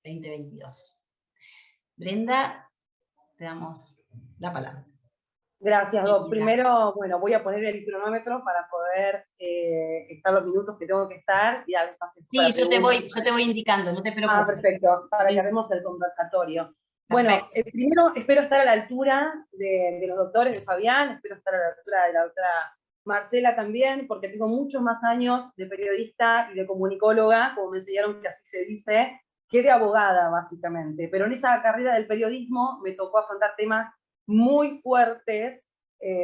[SPEAKER 1] 2022. Brenda, te damos la palabra.
[SPEAKER 6] Gracias, Doc. Primero, bueno, voy a poner el cronómetro para poder estar los minutos que tengo que estar. Y a
[SPEAKER 1] sí, yo te voy indicando, no te preocupes.
[SPEAKER 6] Ah, perfecto, para que haremos el conversatorio.
[SPEAKER 1] Perfecto.
[SPEAKER 6] Bueno, primero espero estar a la altura de los doctores de Fabián, espero estar a la altura de la doctora Marcela también, porque tengo muchos más años de periodista y de comunicóloga, como me enseñaron que así se dice, que de abogada, básicamente. Pero en esa carrera del periodismo me tocó afrontar temas muy fuertes,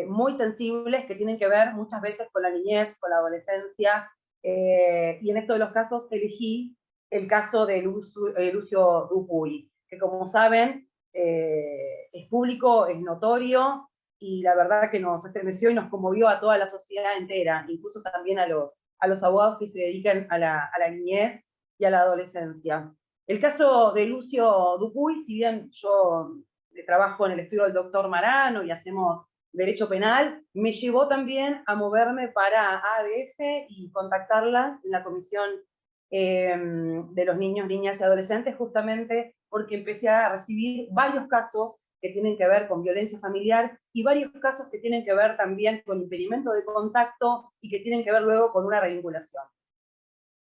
[SPEAKER 6] muy sensibles, que tienen que ver muchas veces con la niñez, con la adolescencia, y en estos de los casos elegí el caso de Lucio Dupuy, que como saben es público, es notorio, y la verdad que nos estremeció y nos conmovió a toda la sociedad entera, incluso también a los abogados que se dedican a la niñez y a la adolescencia. El caso de Lucio Dupuy, si bien yo trabajo en el estudio del doctor Marano y hacemos derecho penal, me llevó también a moverme para ADF y contactarlas en la comisión de los niños, niñas y adolescentes, justamente porque empecé a recibir varios casos que tienen que ver con violencia familiar y varios casos que tienen que ver también con impedimento de contacto y que tienen que ver luego con una revinculación.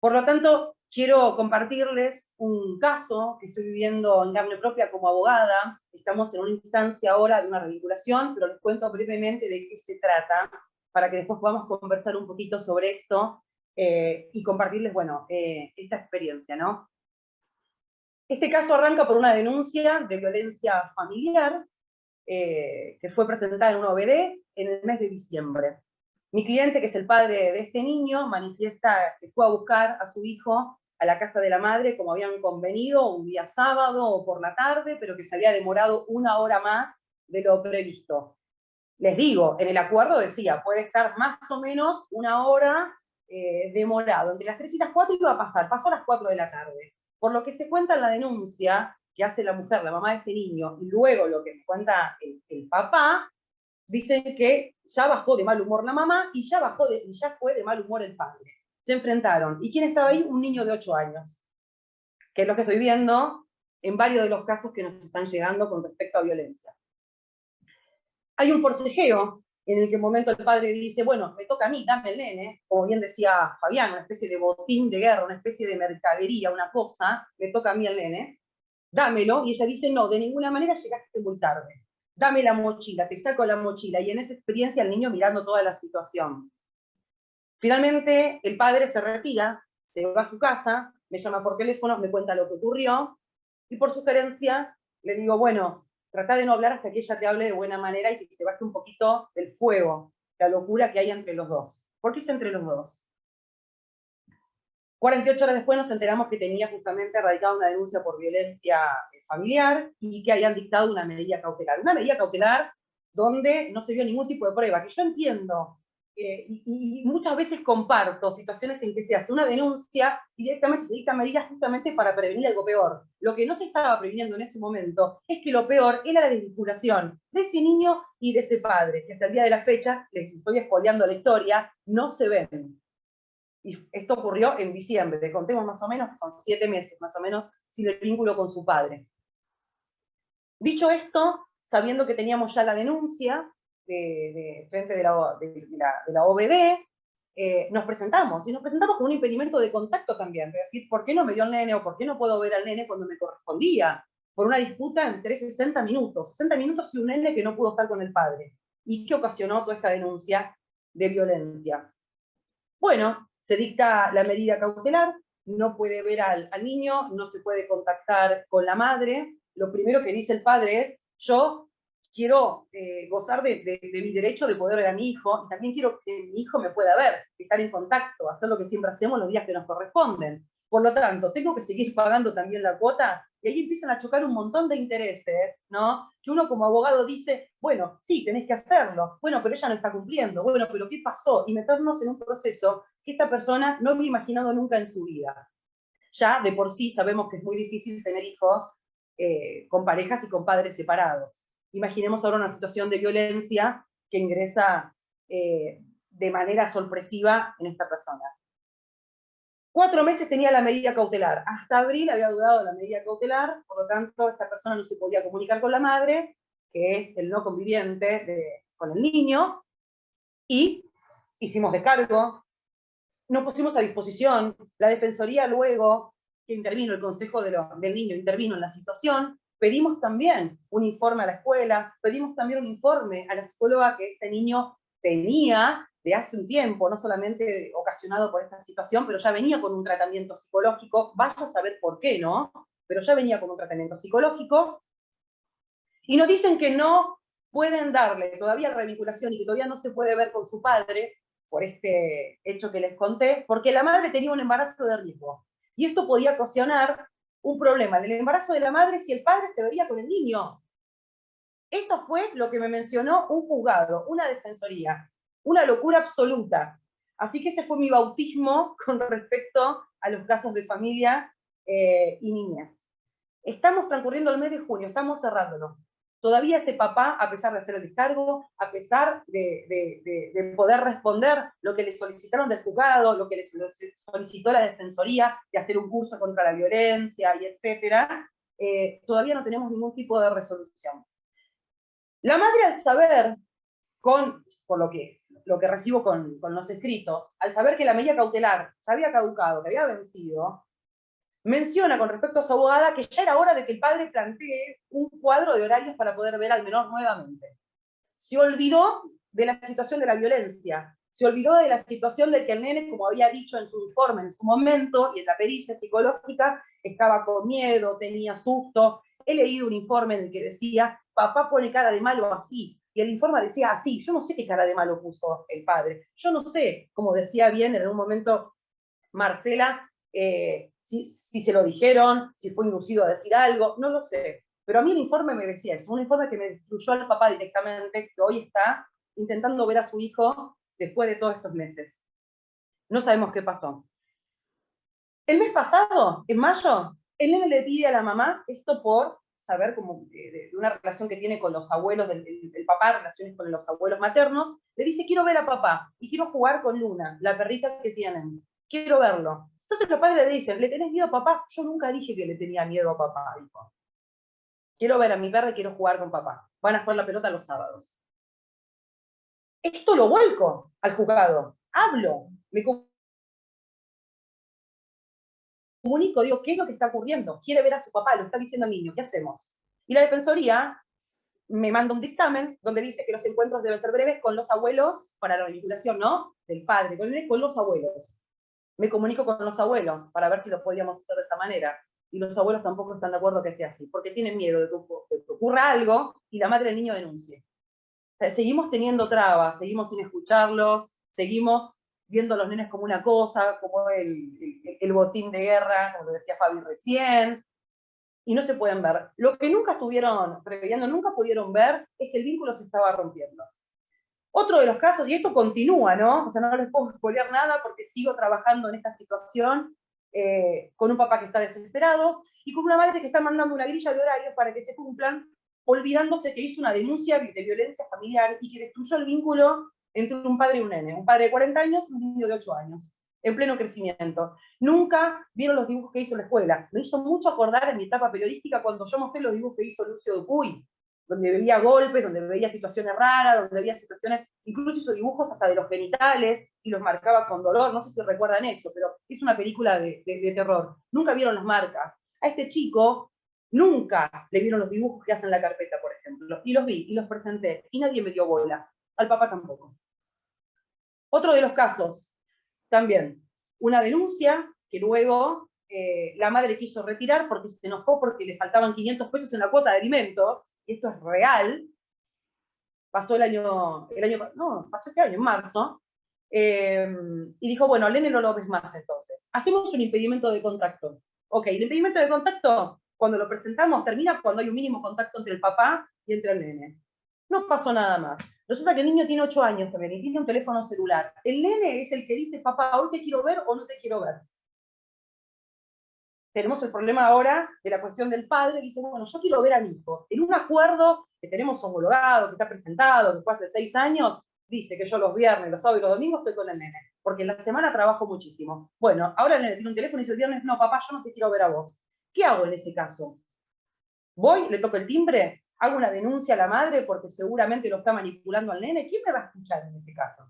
[SPEAKER 6] Por lo tanto, quiero compartirles un caso que estoy viviendo en carne propia como abogada. Estamos en una instancia ahora de una revinculación, pero les cuento brevemente de qué se trata, para que después podamos conversar un poquito sobre esto y compartirles, bueno, esta experiencia, ¿no? Este caso arranca por una denuncia de violencia familiar que fue presentada en una OBD en el mes de diciembre. Mi cliente, que es el padre de este niño, manifiesta que fue a buscar a su hijo a la casa de la madre, como habían convenido, un día sábado o por la tarde, pero que se había demorado 1 hora más de lo previsto. Les digo, en el acuerdo decía, puede estar más o menos 1 hora demorado. Entre las 3 y las 4 iba a pasar, pasó a las 4 de la tarde. Por lo que se cuenta en la denuncia que hace la mujer, la mamá de este niño, y luego lo que me cuenta el papá, dicen que ya bajó de mal humor la mamá y ya fue de mal humor el padre. Se enfrentaron. ¿Y quién estaba ahí? Un niño de 8 años, que es lo que estoy viendo en varios de los casos que nos están llegando con respecto a violencia. Hay un forcejeo en el que en momento el padre dice, bueno, me toca a mí, dame el nene, como bien decía Fabián, una especie de botín de guerra, una especie de mercadería, una cosa, me toca a mí el nene, dámelo, y ella dice, no, de ninguna manera llegaste muy tarde. Dame la mochila, te saco la mochila, y en esa experiencia el niño mirando toda la situación. Finalmente, el padre se retira, se va a su casa, me llama por teléfono, me cuenta lo que ocurrió, y por sugerencia le digo, bueno, trata de no hablar hasta que ella te hable de buena manera y que se baje un poquito el fuego, la locura que hay entre los dos. ¿Por qué es entre los dos? 48 horas después nos enteramos que tenía justamente radicada una denuncia por violencia familiar y que habían dictado una medida cautelar. Una medida cautelar donde no se vio ningún tipo de prueba, que yo entiendo, y muchas veces comparto situaciones en que se hace una denuncia y directamente se dictan medidas justamente para prevenir algo peor. Lo que no se estaba previniendo en ese momento es que lo peor era la desvinculación de ese niño y de ese padre, que hasta el día de la fecha, les estoy spoileando la historia, no se ven. Y esto ocurrió en diciembre, contemos más o menos, que son 7 meses más o menos, sin el vínculo con su padre. Dicho esto, sabiendo que teníamos ya la denuncia frente de la OBD, nos presentamos, y nos presentamos con un impedimento de contacto también, de decir, ¿por qué no me dio el nene o por qué no puedo ver al nene cuando me correspondía? Por una disputa entre 60 minutos y un nene que no pudo estar con el padre. ¿Y qué ocasionó toda esta denuncia de violencia? Bueno, se dicta la medida cautelar, no puede ver al niño, no se puede contactar con la madre. Lo primero que dice el padre es, yo quiero gozar de mi derecho de poder ver a mi hijo, y también quiero que mi hijo me pueda ver, estar en contacto, hacer lo que siempre hacemos los días que nos corresponden. Por lo tanto, ¿tengo que seguir pagando también la cuota? y ahí empiezan a chocar un montón de intereses, ¿no? Que uno como abogado dice, bueno, sí, tenés que hacerlo, bueno, pero ella no está cumpliendo, bueno, pero ¿qué pasó? Y meternos en un proceso que esta persona no había imaginado nunca en su vida. Ya de por sí sabemos que es muy difícil tener hijos con parejas y con padres separados. Imaginemos ahora una situación de violencia que ingresa de manera sorpresiva en esta persona. 4 meses tenía la medida cautelar. Hasta abril había durado la medida cautelar, por lo tanto, esta persona no se podía comunicar con la madre, que es el no conviviente con el niño, y hicimos descargo, nos pusimos a disposición, la Defensoría luego, que intervino, el Consejo del Niño intervino en la situación, pedimos también un informe a la escuela, pedimos también un informe a la psicóloga que este niño tenía de hace un tiempo, no solamente ocasionado por esta situación, pero ya venía con un tratamiento psicológico, vaya a saber por qué, ¿no? Pero ya venía con un tratamiento psicológico, y nos dicen que no pueden darle todavía la revinculación y que todavía no se puede ver con su padre, por este hecho que les conté, porque la madre tenía un embarazo de riesgo. Y esto podía ocasionar un problema en el embarazo de la madre si el padre se veía con el niño. Eso fue lo que me mencionó un juzgado, una defensoría. Una locura absoluta. Así que ese fue mi bautismo con respecto a los casos de familia y niñez. Estamos transcurriendo el mes de junio, estamos cerrándolo. Todavía ese papá, a pesar de hacer el descargo, a pesar de poder responder lo que le solicitaron del juzgado, lo que le solicitó la defensoría, de hacer un curso contra la violencia, y etcétera, todavía no tenemos ningún tipo de resolución. La madre, al saber, por lo que recibo con los escritos, al saber que la medida cautelar ya había caducado, que había vencido, menciona con respecto a su abogada que ya era hora de que el padre plantee un cuadro de horarios para poder ver al menor nuevamente. Se olvidó de la situación de la violencia, se olvidó de la situación de que el nene, como había dicho en su informe en su momento, y en la pericia psicológica, estaba con miedo, tenía susto. He leído un informe en el que decía, papá pone cara de malo así, y el informe decía así. Yo no sé qué cara de malo puso el padre, yo no sé, como decía bien en un momento Marcela, si se lo dijeron, si fue inducido a decir algo, no lo sé. Pero a mí el informe me decía eso, un informe que me destruyó al papá directamente, que hoy está intentando ver a su hijo después de todos estos meses. No sabemos qué pasó. El mes pasado, en mayo, el nene le pide a la mamá, esto por saber como de una relación que tiene con los abuelos del papá, relaciones con los abuelos maternos, le dice, quiero ver a papá y quiero jugar con Luna, la perrita que tienen. Quiero verlo. Entonces los padres le dicen, ¿le tenés miedo a papá? Yo nunca dije que le tenía miedo a papá, dijo. Quiero ver a mi perra y quiero jugar con papá. Van a jugar la pelota los sábados. Esto lo vuelco al juzgado. Hablo, me comunico, digo, ¿qué es lo que está ocurriendo? Quiere ver a su papá, lo está diciendo al niño, ¿qué hacemos? Y la defensoría me manda un dictamen donde dice que los encuentros deben ser breves con los abuelos, para la vinculación, ¿no? Del padre, con los abuelos. Me comunico con los abuelos para ver si lo podíamos hacer de esa manera. Y los abuelos tampoco están de acuerdo que sea así, porque tienen miedo de que ocurra algo y la madre del niño denuncie. O sea, seguimos teniendo trabas, seguimos sin escucharlos, seguimos viendo a los nenes como una cosa, como el botín de guerra, como decía Fabi recién, y no se pueden ver. Lo que nunca estuvieron previendo, nunca pudieron ver, es que el vínculo se estaba rompiendo. Otro de los casos, y esto continúa, ¿no? O sea, no les puedo spoilear nada porque sigo trabajando en esta situación con un papá que está desesperado y con una madre que está mandando una grilla de horarios para que se cumplan, olvidándose que hizo una denuncia de violencia familiar y que destruyó el vínculo entre un padre y un nene. Un padre de 40 años y un niño de 8 años, en pleno crecimiento. Nunca vieron los dibujos que hizo la escuela. Me hizo mucho acordar en mi etapa periodística cuando yo mostré los dibujos que hizo Lucio Dupuy, donde veía golpes, donde veía situaciones raras, donde veía situaciones, incluso hizo dibujos hasta de los genitales, y los marcaba con dolor, no sé si recuerdan eso, pero es una película de terror. Nunca vieron las marcas. A este chico nunca le vieron los dibujos que hacen la carpeta, por ejemplo, y los vi, y los presenté, y nadie me dio bola. Al papá tampoco. Otro de los casos, también, una denuncia que luego la madre quiso retirar porque se enojó porque le faltaban 500 pesos en la cuota de alimentos, y esto es real. Pasó pasó este año, en marzo, y dijo, bueno, Lene no lo ves más entonces. Hacemos un impedimento de contacto. Ok, el impedimento de contacto, cuando lo presentamos, termina cuando hay un mínimo contacto entre el papá y entre el nene. No pasó nada más. Resulta que el niño tiene 8 años también y tiene un teléfono celular. El nene es el que dice, papá, hoy te quiero ver o no te quiero ver. Tenemos el problema ahora de la cuestión del padre, que dice, bueno, yo quiero ver a mi hijo. En un acuerdo que tenemos homologado, que está presentado, que fue hace 6 años, dice que yo los viernes, los sábados y los domingos estoy con el nene, porque en la semana trabajo muchísimo. Bueno, ahora el nene tiene un teléfono y dice el viernes, no, papá, yo no te quiero ver a vos. ¿Qué hago en ese caso? ¿Voy, le toco el timbre? ¿Hago una denuncia a la madre porque seguramente lo está manipulando al nene? ¿Quién me va a escuchar en ese caso?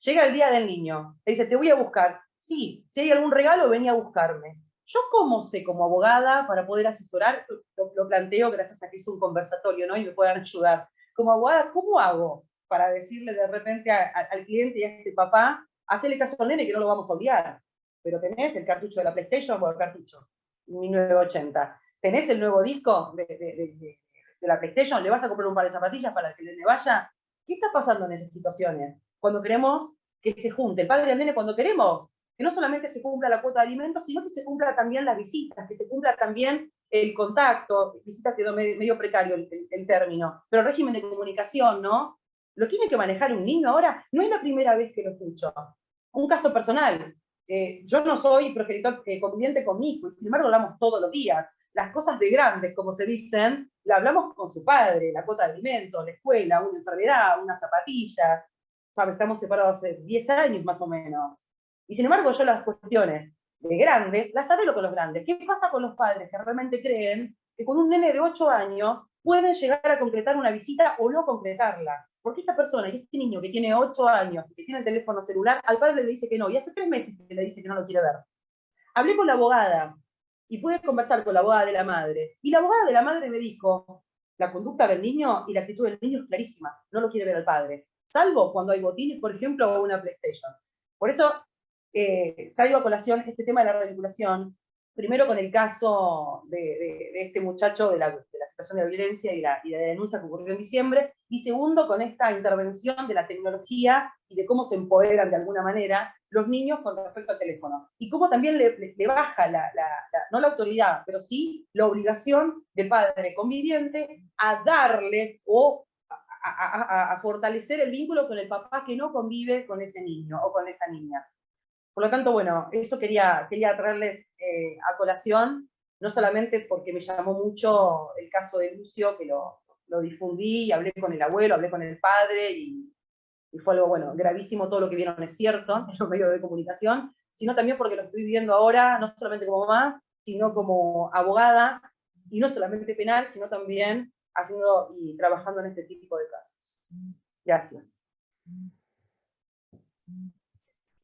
[SPEAKER 6] Llega el día del niño, le dice, te voy a buscar. Sí, si hay algún regalo, vení a buscarme. ¿Yo cómo sé, como abogada, para poder asesorar? Lo planteo gracias a que hice un conversatorio, ¿no? Y me puedan ayudar. Como abogada, ¿cómo hago para decirle de repente al cliente y a este papá, hacele caso al nene que no lo vamos a odiar? Pero tenés el cartucho de la PlayStation, bueno, el cartucho, 1980. ¿Tenés el nuevo disco de la PlayStation? ¿Le vas a comprar un par de zapatillas para que el nene vaya? ¿Qué está pasando en esas situaciones? Cuando queremos que se junte el padre y el nene, cuando queremos que no solamente se cumpla la cuota de alimentos, sino que se cumpla también las visitas, que se cumpla también el contacto. Visitas quedó medio precario el término, pero el régimen de comunicación, ¿no? Lo tiene que manejar un niño ahora. No es la primera vez que lo escucho. Un caso personal. Yo no soy progenitor conviviente con mi hijo, y sin embargo hablamos todos los días. Las cosas de grandes, como se dicen, la hablamos con su padre, la cuota de alimentos, la escuela, una enfermedad, unas zapatillas. ¿Sabe? Estamos separados hace 10 años más o menos. Y sin embargo, yo las cuestiones de grandes las arreglo con los grandes. ¿Qué pasa con los padres que realmente creen que con un nene de 8 años pueden llegar a concretar una visita o no concretarla? Porque esta persona y este niño que tiene 8 años y que tiene el teléfono celular, al padre le dice que no, y hace 3 meses que le dice que no lo quiere ver. Hablé con la abogada y pude conversar con la abogada de la madre. Y la abogada de la madre me dijo, la conducta del niño y la actitud del niño es clarísima, no lo quiere ver al padre. Salvo cuando hay botines, por ejemplo, o una PlayStation. Por eso traigo a colación este tema de la revinculación, primero con el caso de este muchacho de la situación de violencia y la denuncia que ocurrió en diciembre, y segundo con esta intervención de la tecnología y de cómo se empoderan de alguna manera los niños con respecto al teléfono, y cómo también le baja no la autoridad, pero sí la obligación del padre conviviente a darle o a fortalecer el vínculo con el papá que no convive con ese niño o con esa niña. Por lo tanto, bueno, eso quería traerles a colación, no solamente porque me llamó mucho el caso de Lucio, que lo difundí, hablé con el abuelo, hablé con el padre, y fue algo, bueno, gravísimo, todo lo que vieron es cierto en los medios de comunicación, sino también porque lo estoy viviendo ahora, no solamente como mamá, sino como abogada, y no solamente penal, sino también haciendo y trabajando en este tipo de casos. Gracias.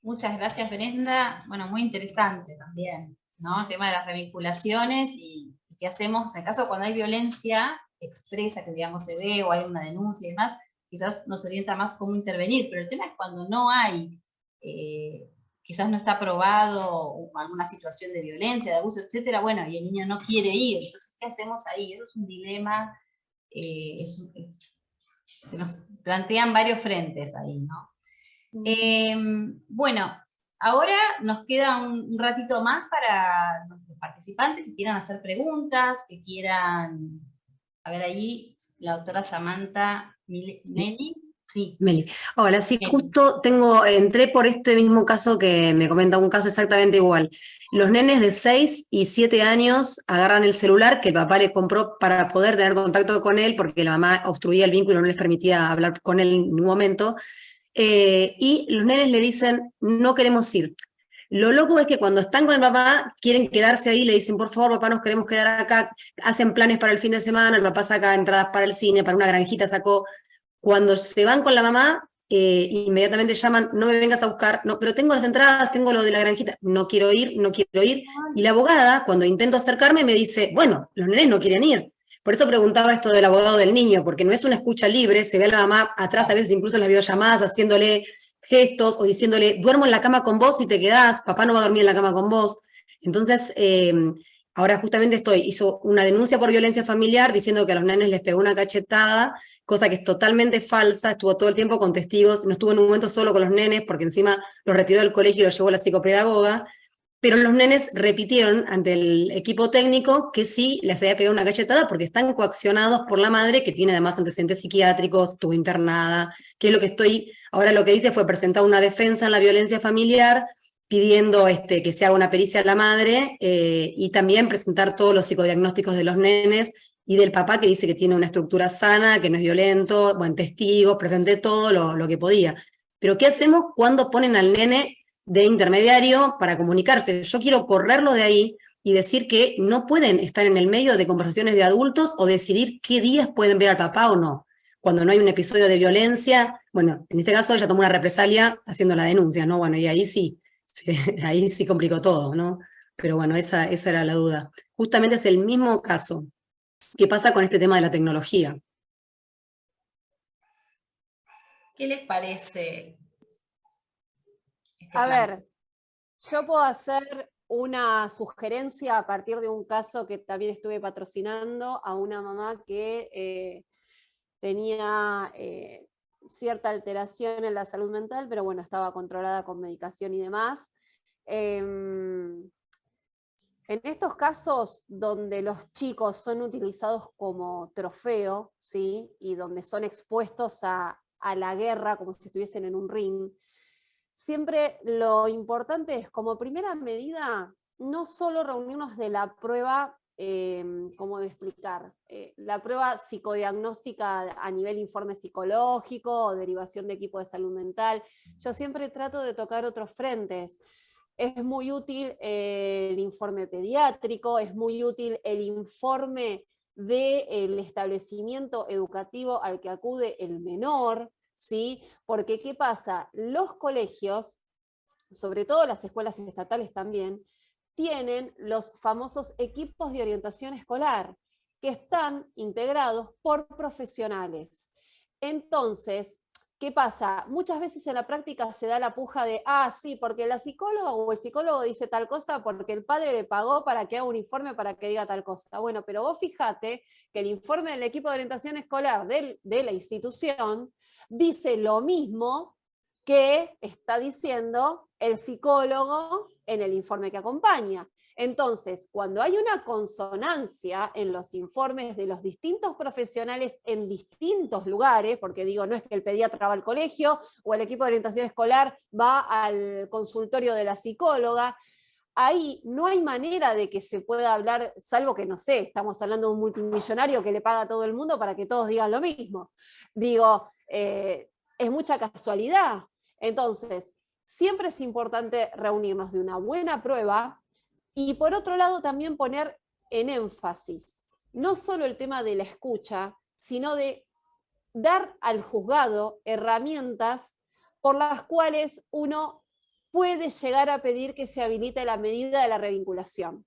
[SPEAKER 1] Muchas gracias, Brenda. Bueno, muy interesante también, ¿no? El tema de las revinculaciones y qué hacemos en caso cuando hay violencia expresa, que digamos se ve, o hay una denuncia y demás, quizás nos orienta más cómo intervenir, pero el tema es cuando no hay, quizás no está probado alguna situación de violencia, de abuso, etcétera, bueno, y el niño no quiere ir, entonces, ¿qué hacemos ahí? Eso es un dilema, se nos plantean varios frentes ahí, ¿no? Bueno, ahora nos queda un ratito más para los participantes que quieran hacer preguntas, que quieran... A ver, ahí la doctora Samantha Meli. Sí.
[SPEAKER 7] Meli. Hola, sí, Meli. Justo entré por este mismo caso que me comenta, un caso exactamente igual. Los nenes de 6 y 7 años agarran el celular que el papá le compró para poder tener contacto con él, porque la mamá obstruía el vínculo y no les permitía hablar con él en ningún momento. Y los nenes le dicen, no queremos ir. Lo loco es que cuando están con el papá, quieren quedarse ahí, le dicen, por favor, papá, nos queremos quedar acá, hacen planes para el fin de semana, el papá saca entradas para el cine, para una granjita sacó. Cuando se van con la mamá, inmediatamente llaman, no me vengas a buscar, no, pero tengo las entradas, tengo lo de la granjita, no quiero ir, no quiero ir. Y la abogada, cuando intento acercarme, me dice, bueno, los nenes no quieren ir. Por eso preguntaba esto del abogado del niño, porque no es una escucha libre, se ve a la mamá atrás, a veces incluso en las videollamadas, haciéndole gestos o diciéndole, duermo en la cama con vos si te quedás, papá no va a dormir en la cama con vos. Entonces, ahora justamente hizo una denuncia por violencia familiar diciendo que a los nenes les pegó una cachetada, cosa que es totalmente falsa, estuvo todo el tiempo con testigos, no estuvo en un momento solo con los nenes, porque encima los retiró del colegio y los llevó a la psicopedagoga. pero los nenes repitieron ante el equipo técnico que sí les había pegado una cachetada porque están coaccionados por la madre, que tiene además antecedentes psiquiátricos, estuvo internada, que es lo que ahora lo que hice fue presentar una defensa en la violencia familiar, pidiendo que se haga una pericia a la madre, y también presentar todos los psicodiagnósticos de los nenes y del papá, que dice que tiene una estructura sana, que no es violento, bueno, testigos, presenté todo lo que podía. Pero ¿qué hacemos cuando ponen al nene de intermediario para comunicarse? Yo quiero correrlo de ahí y decir que no pueden estar en el medio de conversaciones de adultos o decidir qué días pueden ver al papá o no. Cuando no hay un episodio de violencia, bueno, en este caso ella tomó una represalia haciendo la denuncia, ¿no? Bueno, y ahí sí, ahí sí complicó todo, ¿no? Pero bueno, esa era la duda. Justamente es el mismo caso que pasa con este tema de la tecnología.
[SPEAKER 1] ¿Qué les parece?
[SPEAKER 3] A ver, yo puedo hacer una sugerencia a partir de un caso que también estuve patrocinando a una mamá que tenía cierta alteración en la salud mental, pero bueno, estaba controlada con medicación y demás. En estos casos donde los chicos son utilizados como trofeo, ¿sí? Y donde son expuestos a la guerra como si estuviesen en un ring, siempre lo importante es, como primera medida, no solo reunirnos de la prueba, ¿cómo explicar? La prueba psicodiagnóstica a nivel informe psicológico o derivación de equipo de salud mental. Yo siempre trato de tocar otros frentes. Es muy útil el informe pediátrico, es muy útil el informe del establecimiento educativo al que acude el menor, ¿sí? Porque ¿qué pasa? Los colegios, sobre todo las escuelas estatales también, tienen los famosos equipos de orientación escolar, que están integrados por profesionales. Entonces, ¿qué pasa? Muchas veces en la práctica se da la puja de, sí, porque la psicóloga o el psicólogo dice tal cosa porque el padre le pagó para que haga un informe para que diga tal cosa. Bueno, pero vos fíjate que el informe del equipo de orientación escolar de la institución dice lo mismo que está diciendo el psicólogo en el informe que acompaña. Entonces, cuando hay una consonancia en los informes de los distintos profesionales en distintos lugares, porque digo, no es que el pediatra va al colegio o el equipo de orientación escolar va al consultorio de la psicóloga, ahí no hay manera de que se pueda hablar, salvo que, no sé, estamos hablando de un multimillonario que le paga a todo el mundo para que todos digan lo mismo. Digo, es mucha casualidad. Entonces, siempre es importante reunirnos de una buena prueba y por otro lado también poner en énfasis no solo el tema de la escucha, sino de dar al juzgado herramientas por las cuales uno puede llegar a pedir que se habilite la medida de la revinculación.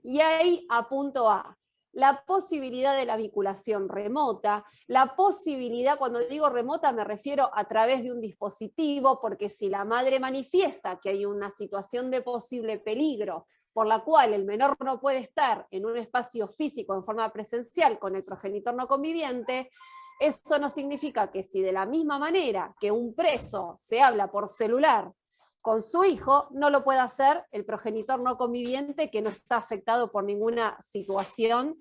[SPEAKER 3] Y ahí apunto a la posibilidad de la vinculación remota, la posibilidad, cuando digo remota me refiero a través de un dispositivo, porque si la madre manifiesta que hay una situación de posible peligro por la cual el menor no puede estar en un espacio físico en forma presencial con el progenitor no conviviente, eso no significa que si de la misma manera que un preso se habla por celular con su hijo, no lo puede hacer el progenitor no conviviente que no está afectado por ninguna situación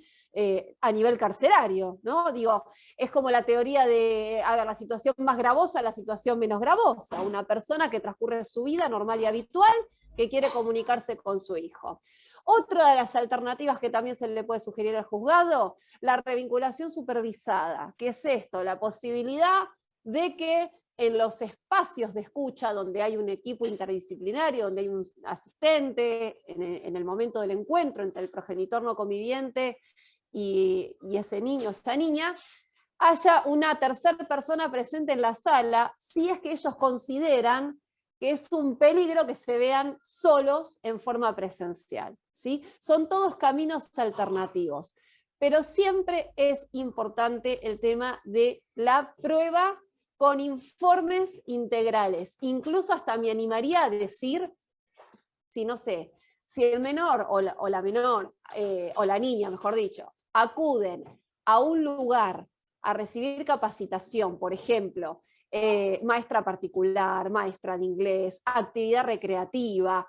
[SPEAKER 3] a nivel carcerario, ¿no? Digo, es como la teoría de, a ver, la situación más gravosa, la situación menos gravosa, una persona que transcurre su vida normal y habitual, que quiere comunicarse con su hijo. Otra de las alternativas que también se le puede sugerir al juzgado, la revinculación supervisada. ¿Qué es esto? La posibilidad de que en los espacios de escucha donde hay un equipo interdisciplinario, donde hay un asistente, en el momento del encuentro entre el progenitor no conviviente y ese niño, esa niña, haya una tercera persona presente en la sala, si es que ellos consideran que es un peligro que se vean solos en forma presencial, ¿sí? Son todos caminos alternativos, pero siempre es importante el tema de la prueba con informes integrales. Incluso hasta me animaría a decir, si no sé, si el menor o la menor, o la niña, mejor dicho, acuden a un lugar a recibir capacitación, por ejemplo, maestra particular, maestra de inglés, actividad recreativa,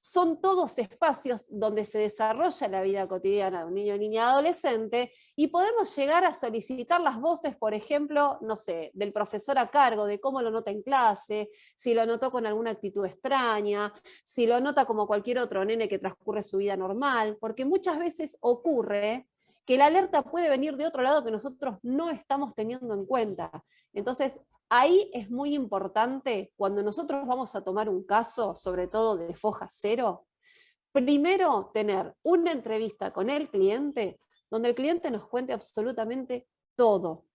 [SPEAKER 3] son todos espacios donde se desarrolla la vida cotidiana de un niño, niña, adolescente, y podemos llegar a solicitar las voces, por ejemplo, no sé, del profesor a cargo, de cómo lo nota en clase, si lo notó con alguna actitud extraña, si lo nota como cualquier otro nene que transcurre su vida normal, porque muchas veces ocurre que la alerta puede venir de otro lado que nosotros no estamos teniendo en cuenta. Entonces, ahí es muy importante, cuando nosotros vamos a tomar un caso, sobre todo de foja cero, primero tener una entrevista con el cliente, donde el cliente nos cuente absolutamente todo,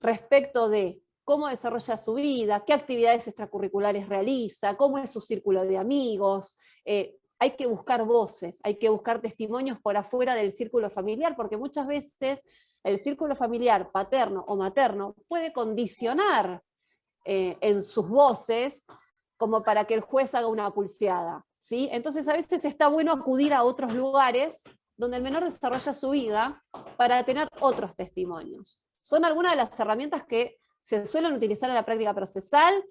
[SPEAKER 3] respecto de cómo desarrolla su vida, qué actividades extracurriculares realiza, cómo es su círculo de amigos. Hay que buscar voces, hay que buscar testimonios por afuera del círculo familiar, porque muchas veces el círculo familiar paterno o materno puede condicionar en sus voces como para que el juez haga una pulseada, ¿sí? Entonces a veces está bueno acudir a otros lugares donde el menor desarrolla su vida para tener otros testimonios. Son algunas de las herramientas que se suelen utilizar en la práctica procesal.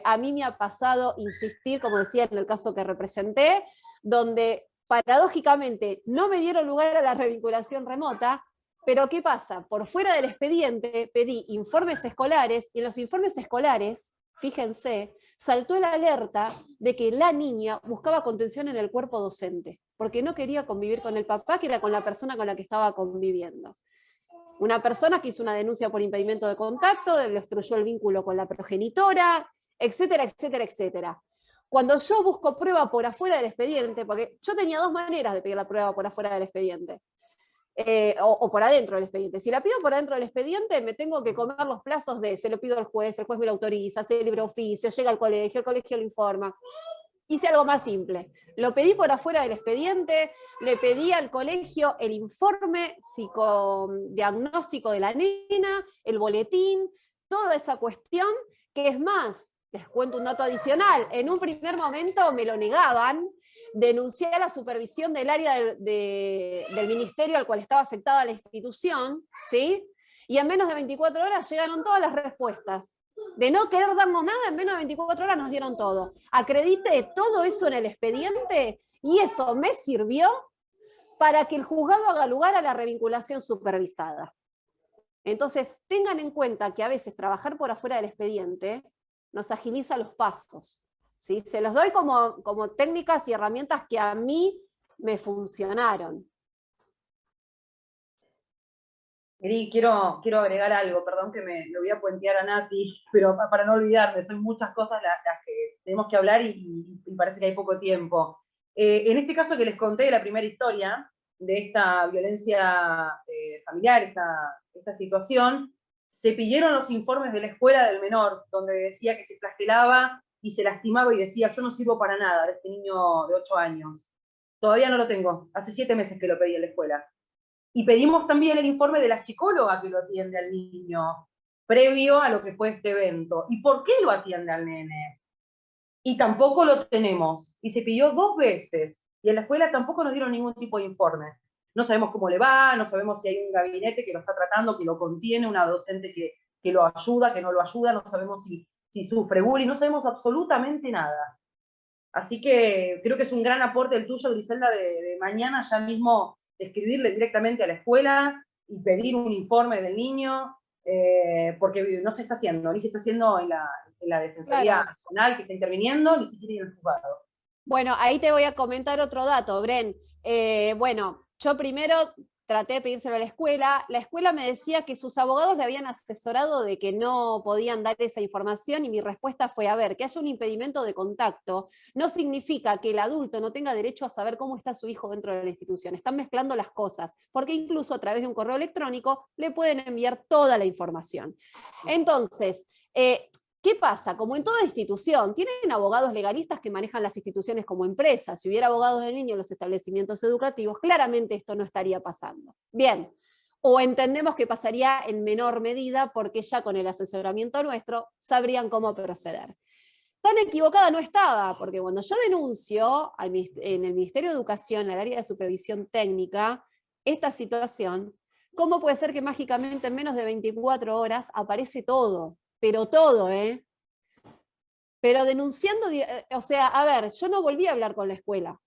[SPEAKER 3] A mí me ha pasado insistir, como decía en el caso que representé, donde paradójicamente no me dieron lugar a la revinculación remota, pero ¿qué pasa? Por fuera del expediente pedí informes escolares, y en los informes escolares, fíjense, saltó la alerta de que la niña buscaba contención en el cuerpo docente, porque no quería convivir con el papá, que era con la persona con la que estaba conviviendo. Una persona que hizo una denuncia por impedimento de contacto, le obstruyó el vínculo con la progenitora, etcétera, etcétera, etcétera. Cuando yo busco prueba por afuera del expediente, porque yo tenía dos maneras de pedir la prueba por afuera del expediente, o por adentro del expediente. Si la pido por adentro del expediente, me tengo que comer los plazos de, se lo pido al juez, el juez me lo autoriza, se libre oficio, llega al colegio, el colegio lo informa. Hice algo más simple. Lo pedí por afuera del expediente, le pedí al colegio el informe psicodiagnóstico de la nena, el boletín, toda esa cuestión, que es más, les cuento un dato adicional, en un primer momento me lo negaban, denuncié a la supervisión del área del ministerio al cual estaba afectada la institución, ¿sí? Y en menos de 24 horas llegaron todas las respuestas. De no querer darnos nada, en menos de 24 horas nos dieron todo. Acredité todo eso en el expediente y eso me sirvió para que el juzgado haga lugar a la revinculación supervisada. Entonces, tengan en cuenta que a veces trabajar por afuera del expediente nos agiliza los pasos, ¿sí? Se los doy como técnicas y herramientas que a mí me funcionaron.
[SPEAKER 6] Eri, quiero agregar algo, perdón que me lo voy a puentear a Nati, pero para no olvidarme, son muchas cosas las que tenemos que hablar y parece que hay poco tiempo. En este caso que les conté de la primera historia, de esta violencia familiar, esta situación, se pidieron los informes de la escuela del menor, donde decía que se flagelaba y se lastimaba y decía, yo no sirvo para nada, de este niño de 8 años. Todavía no lo tengo, hace 7 meses que lo pedí en la escuela. Y pedimos también el informe de la psicóloga que lo atiende al niño, previo a lo que fue este evento. ¿Y por qué lo atiende al nene? Y tampoco lo tenemos. Y se pidió 2 veces. Y en la escuela tampoco nos dieron ningún tipo de informe. No sabemos cómo le va, no sabemos si hay un gabinete que lo está tratando, que lo contiene, una docente que lo ayuda, que no lo ayuda, no sabemos si sufre bullying, no sabemos absolutamente nada. Así que creo que es un gran aporte el tuyo, Griselda, de mañana ya mismo escribirle directamente a la escuela y pedir un informe del niño, porque no se está haciendo, ni se está haciendo en la Defensoría Nacional que está interviniendo, ni siquiera en el juzgado.
[SPEAKER 3] Bueno, ahí te voy a comentar otro dato, Bren. Bueno, yo primero traté de pedírselo a la escuela me decía que sus abogados le habían asesorado de que no podían dar esa información y mi respuesta fue, a ver, que haya un impedimento de contacto no significa que el adulto no tenga derecho a saber cómo está su hijo dentro de la institución, están mezclando las cosas, porque incluso a través de un correo electrónico le pueden enviar toda la información. Entonces, ¿qué pasa? Como en toda institución, tienen abogados legalistas que manejan las instituciones como empresas. Si hubiera abogados del niño en los establecimientos educativos, claramente esto no estaría pasando. Bien, o entendemos que pasaría en menor medida porque ya con el asesoramiento nuestro sabrían cómo proceder. Tan equivocada no estaba, porque cuando yo denuncio en el Ministerio de Educación, al área de supervisión técnica, esta situación, ¿cómo puede ser que mágicamente en menos de 24 horas aparece todo? Pero todo, pero denunciando, o sea, a ver, yo no volví a hablar con la escuela.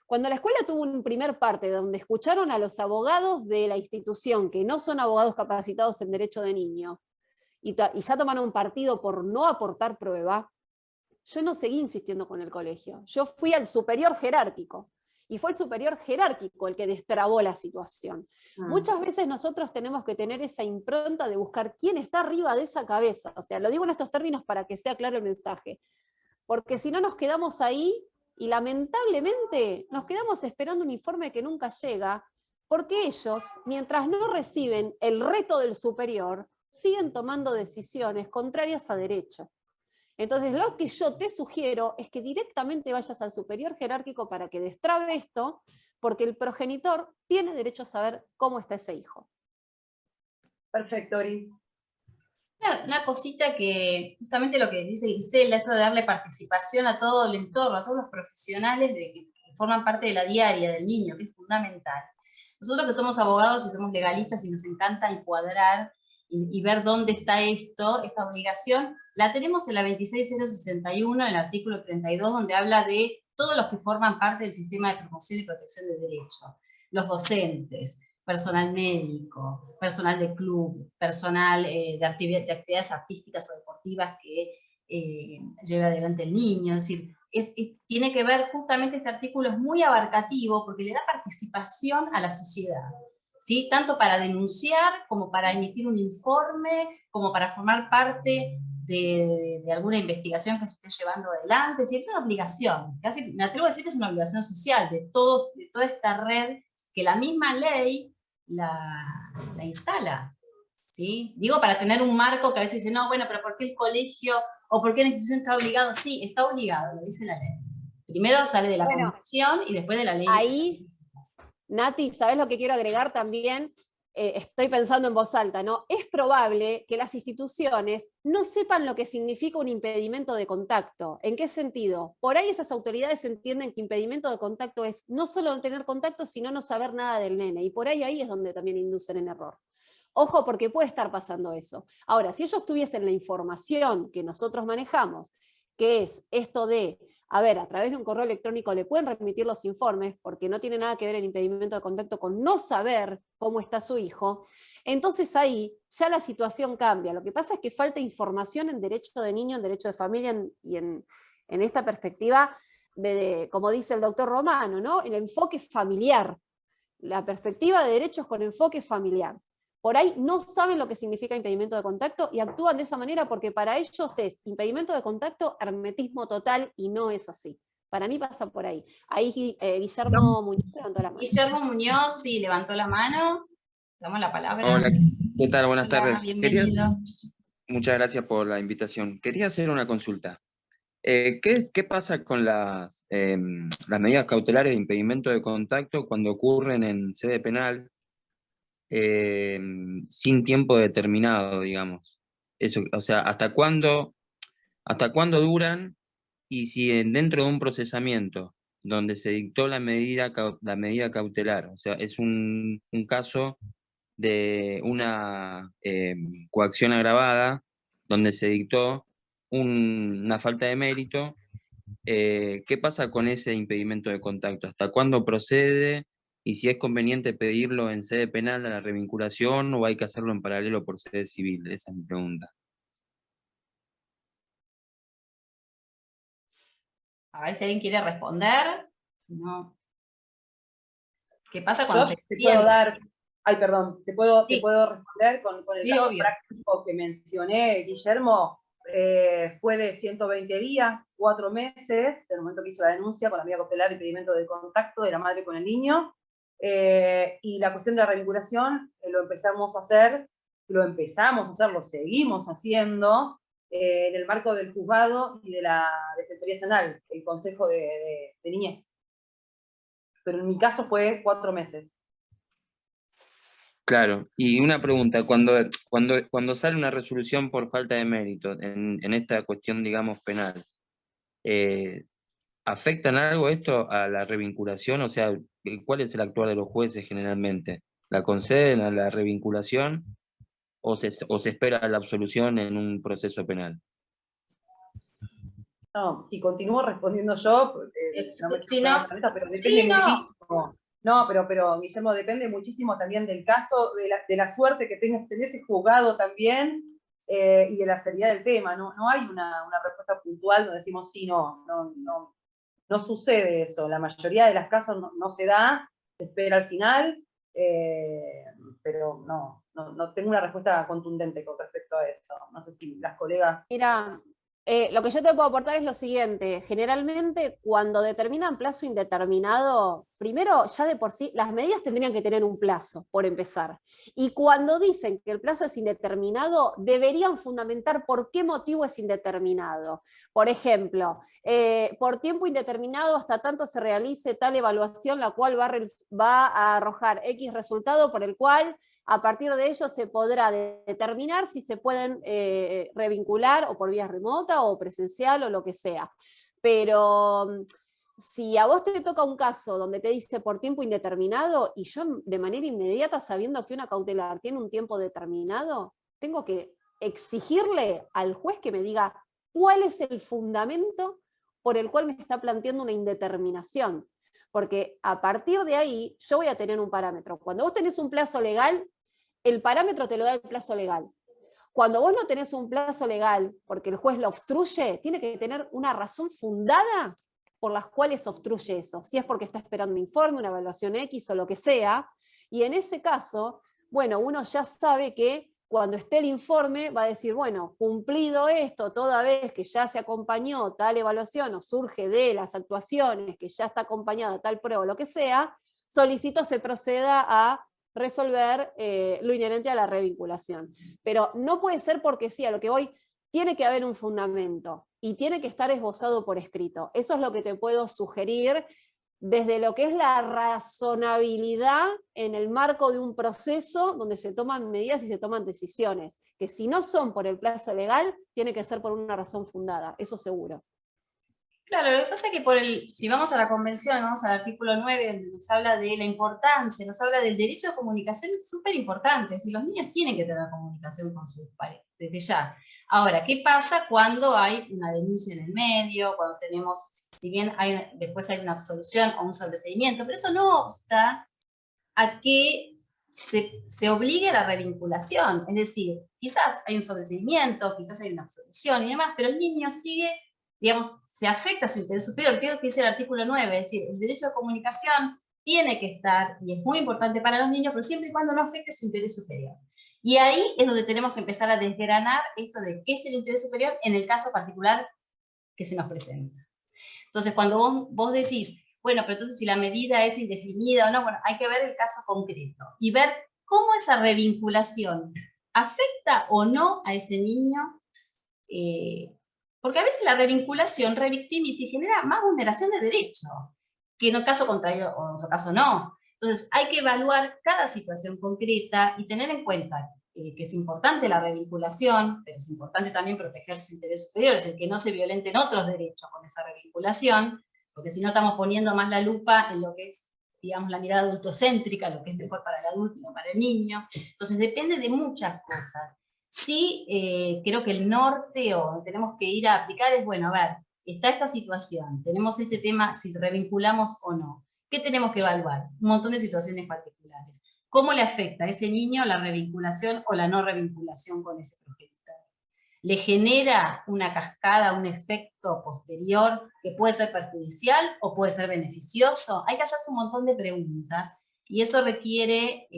[SPEAKER 3] Cuando la escuela tuvo un primer parte donde escucharon a los abogados de la institución, que no son abogados capacitados en derecho de niño, y ya tomaron un partido por no aportar prueba, yo no seguí insistiendo con el colegio. Yo fui al superior jerárquico, y fue el superior jerárquico el que destrabó la situación. Muchas veces nosotros tenemos que tener esa impronta de buscar quién está arriba de esa cabeza. O sea, lo digo en estos términos para que sea claro el mensaje. Porque si no nos quedamos ahí, y lamentablemente nos quedamos esperando un informe que nunca llega, porque ellos, mientras no reciben el reto del superior, siguen tomando decisiones contrarias a derecho. Entonces, lo que yo te sugiero es que directamente vayas al superior jerárquico para que destrabe esto, porque el progenitor tiene derecho a saber cómo está ese hijo.
[SPEAKER 6] Perfecto, Ori.
[SPEAKER 1] Una cosita que, justamente lo que dice Gisela, esto de darle participación a todo el entorno, a todos los profesionales que forman parte de la diaria del niño, que es fundamental. Nosotros que somos abogados y somos legalistas y nos encanta encuadrar y ver dónde está esta obligación, la tenemos en la 26061, en el artículo 32, donde habla de todos los que forman parte del sistema de promoción y protección de derechos, los docentes, personal médico, personal de club, personal de actividades artísticas o deportivas que lleve adelante el niño. Es decir, tiene que ver, justamente este artículo es muy abarcativo porque le da participación a la sociedad, ¿sí? Tanto para denunciar, como para emitir un informe, como para formar parte de alguna investigación que se esté llevando adelante. Es decir, es una obligación, casi me atrevo a decir que es una obligación social de toda esta red que la misma ley la instala, ¿sí? Digo, para tener un marco que a veces dice, no, bueno, pero ¿por qué el colegio o por qué la institución está obligado? Sí, está obligado, lo dice la ley. Primero sale de la comisión y después de la ley.
[SPEAKER 3] Ahí, Nati, ¿sabés lo que quiero agregar también? Estoy pensando en voz alta, ¿no? Es probable que las instituciones no sepan lo que significa un impedimento de contacto. ¿En qué sentido? Por ahí esas autoridades entienden que impedimento de contacto es no solo no tener contacto, sino no saber nada del nene. Y por ahí es donde también inducen en error. Ojo, porque puede estar pasando eso. Ahora, si ellos tuviesen la información que nosotros manejamos, que es esto de, a ver, a través de un correo electrónico le pueden remitir los informes, porque no tiene nada que ver el impedimento de contacto con no saber cómo está su hijo, entonces ahí ya la situación cambia. Lo que pasa es que falta información en derecho de niño, en derecho de familia, y en esta perspectiva, como dice el doctor Romano, ¿no? El enfoque familiar, la perspectiva de derechos con enfoque familiar. Por ahí no saben lo que significa impedimento de contacto y actúan de esa manera porque para ellos es impedimento de contacto, hermetismo total, y no es así. Para mí pasa por ahí. Ahí Guillermo Muñoz levantó la mano.
[SPEAKER 1] Guillermo Muñoz, sí, levantó la mano. Damos la palabra.
[SPEAKER 8] Hola, ¿qué tal? Buenas tardes.
[SPEAKER 1] Bienvenido.
[SPEAKER 8] Muchas gracias por la invitación. Quería hacer una consulta. ¿Qué pasa con las medidas cautelares de impedimento de contacto cuando ocurren en sede penal sin tiempo determinado, digamos? Eso, o sea, ¿hasta cuándo duran? Y si dentro de un procesamiento donde se dictó la medida cautelar, o sea, es un caso de una coacción agravada, donde se dictó una falta de mérito, ¿qué pasa con ese impedimento de contacto? ¿Hasta cuándo procede? Y si es conveniente pedirlo en sede penal a la revinculación o hay que hacerlo en paralelo por sede civil. Esa es mi pregunta.
[SPEAKER 1] A ver si alguien quiere responder. Si no, ¿qué pasa cuando se extiende?
[SPEAKER 6] Te puedo responder con el caso práctico que mencioné, Guillermo. Fue de 120 días, 4 meses, del momento que hizo la denuncia con la medida cautelar y impedimento de contacto de la madre con el niño. Y la cuestión de la revinculación lo empezamos a hacer, lo seguimos haciendo en el marco del juzgado y de la Defensoría Nacional, el Consejo de Niñez. Pero en mi caso fue 4 meses.
[SPEAKER 8] Claro, y una pregunta, cuando sale una resolución por falta de mérito en esta cuestión, digamos, penal, ¿afecta en algo esto a la revinculación? O sea, ¿cuál es el actuar de los jueces generalmente? ¿La conceden a la revinculación o se espera la absolución en un proceso penal?
[SPEAKER 6] No, si continúo respondiendo yo, no me
[SPEAKER 1] Si no,
[SPEAKER 6] la cabeza, pero depende
[SPEAKER 1] sí, no.
[SPEAKER 6] muchísimo. No, pero Guillermo, depende muchísimo también del caso, de la suerte que tengas en ese juzgado también, y de la seriedad del tema. No hay una respuesta puntual donde decimos sí, no sucede eso. La mayoría de los casos no se da, se espera al final, pero no tengo una respuesta contundente con respecto a eso. No sé si las colegas...
[SPEAKER 3] Mira, lo que yo te puedo aportar es lo siguiente. Generalmente, cuando determinan plazo indeterminado, primero, ya de por sí, las medidas tendrían que tener un plazo, por empezar. Y cuando dicen que el plazo es indeterminado, deberían fundamentar por qué motivo es indeterminado. Por ejemplo, por tiempo indeterminado hasta tanto se realice tal evaluación, la cual va a arrojar X resultado por el cual a partir de ello se podrá determinar si se pueden revincular o por vía remota o presencial o lo que sea. Pero si a vos te toca un caso donde te dice por tiempo indeterminado, y yo de manera inmediata, sabiendo que una cautelar tiene un tiempo determinado, tengo que exigirle al juez que me diga cuál es el fundamento por el cual me está planteando una indeterminación. Porque a partir de ahí yo voy a tener un parámetro. Cuando vos tenés un plazo legal, el parámetro te lo da el plazo legal. Cuando vos no tenés un plazo legal porque el juez lo obstruye, tiene que tener una razón fundada por las cuales obstruye eso. Si es porque está esperando un informe, una evaluación X o lo que sea, y en ese caso, bueno, uno ya sabe que cuando esté el informe va a decir, bueno, cumplido esto, toda vez que ya se acompañó tal evaluación o surge de las actuaciones, que ya está acompañada tal prueba o lo que sea, solicito se proceda a resolver lo inherente a la revinculación. Pero no puede ser porque sí, a lo que voy, tiene que haber un fundamento y tiene que estar esbozado por escrito. Eso es lo que te puedo sugerir desde lo que es la razonabilidad en el marco de un proceso donde se toman medidas y se toman decisiones, que si no son por el plazo legal, tiene que ser por una razón fundada, eso seguro.
[SPEAKER 1] Claro, lo que pasa es que si vamos a la convención, vamos al artículo 9, donde nos habla de la importancia, nos habla del derecho de comunicación, es súper importante, si los niños tienen que tener comunicación con sus pares, desde ya. Ahora, ¿qué pasa cuando hay una denuncia en el medio, cuando tenemos, si bien después hay una absolución o un sobreseimiento, pero eso no obsta a que se obligue a la revinculación, es decir, quizás hay un sobreseimiento, quizás hay una absolución y demás, pero el niño sigue, digamos, se afecta a su interés superior, que es lo que dice el artículo 9, es decir, el derecho de comunicación tiene que estar, y es muy importante para los niños, pero siempre y cuando no afecte su interés superior. Y ahí es donde tenemos que empezar a desgranar esto de qué es el interés superior en el caso particular que se nos presenta. Entonces, cuando vos decís, bueno, pero entonces si la medida es indefinida o no, bueno, hay que ver el caso concreto y ver cómo esa revinculación afecta o no a ese niño, porque a veces la revinculación revictimiza y genera más vulneración de derecho, que en el caso contrario o en otro caso no. Entonces hay que evaluar cada situación concreta y tener en cuenta que es importante la revinculación, pero es importante también proteger su interés superior, es el que no se violenten otros derechos con esa revinculación, porque si no estamos poniendo más la lupa en lo que es, digamos, la mirada adultocéntrica, lo que es mejor para el adulto y no para el niño. Entonces depende de muchas cosas. Sí, creo que el norte o tenemos que ir a aplicar es, bueno, a ver, está esta situación, tenemos este tema, si revinculamos o no. ¿Qué tenemos que evaluar? Un montón de situaciones particulares. ¿Cómo le afecta a ese niño la revinculación o la no revinculación con ese progenitor? ¿Le genera una cascada, un efecto posterior que puede ser perjudicial o puede ser beneficioso? Hay que hacerse un montón de preguntas y eso requiere,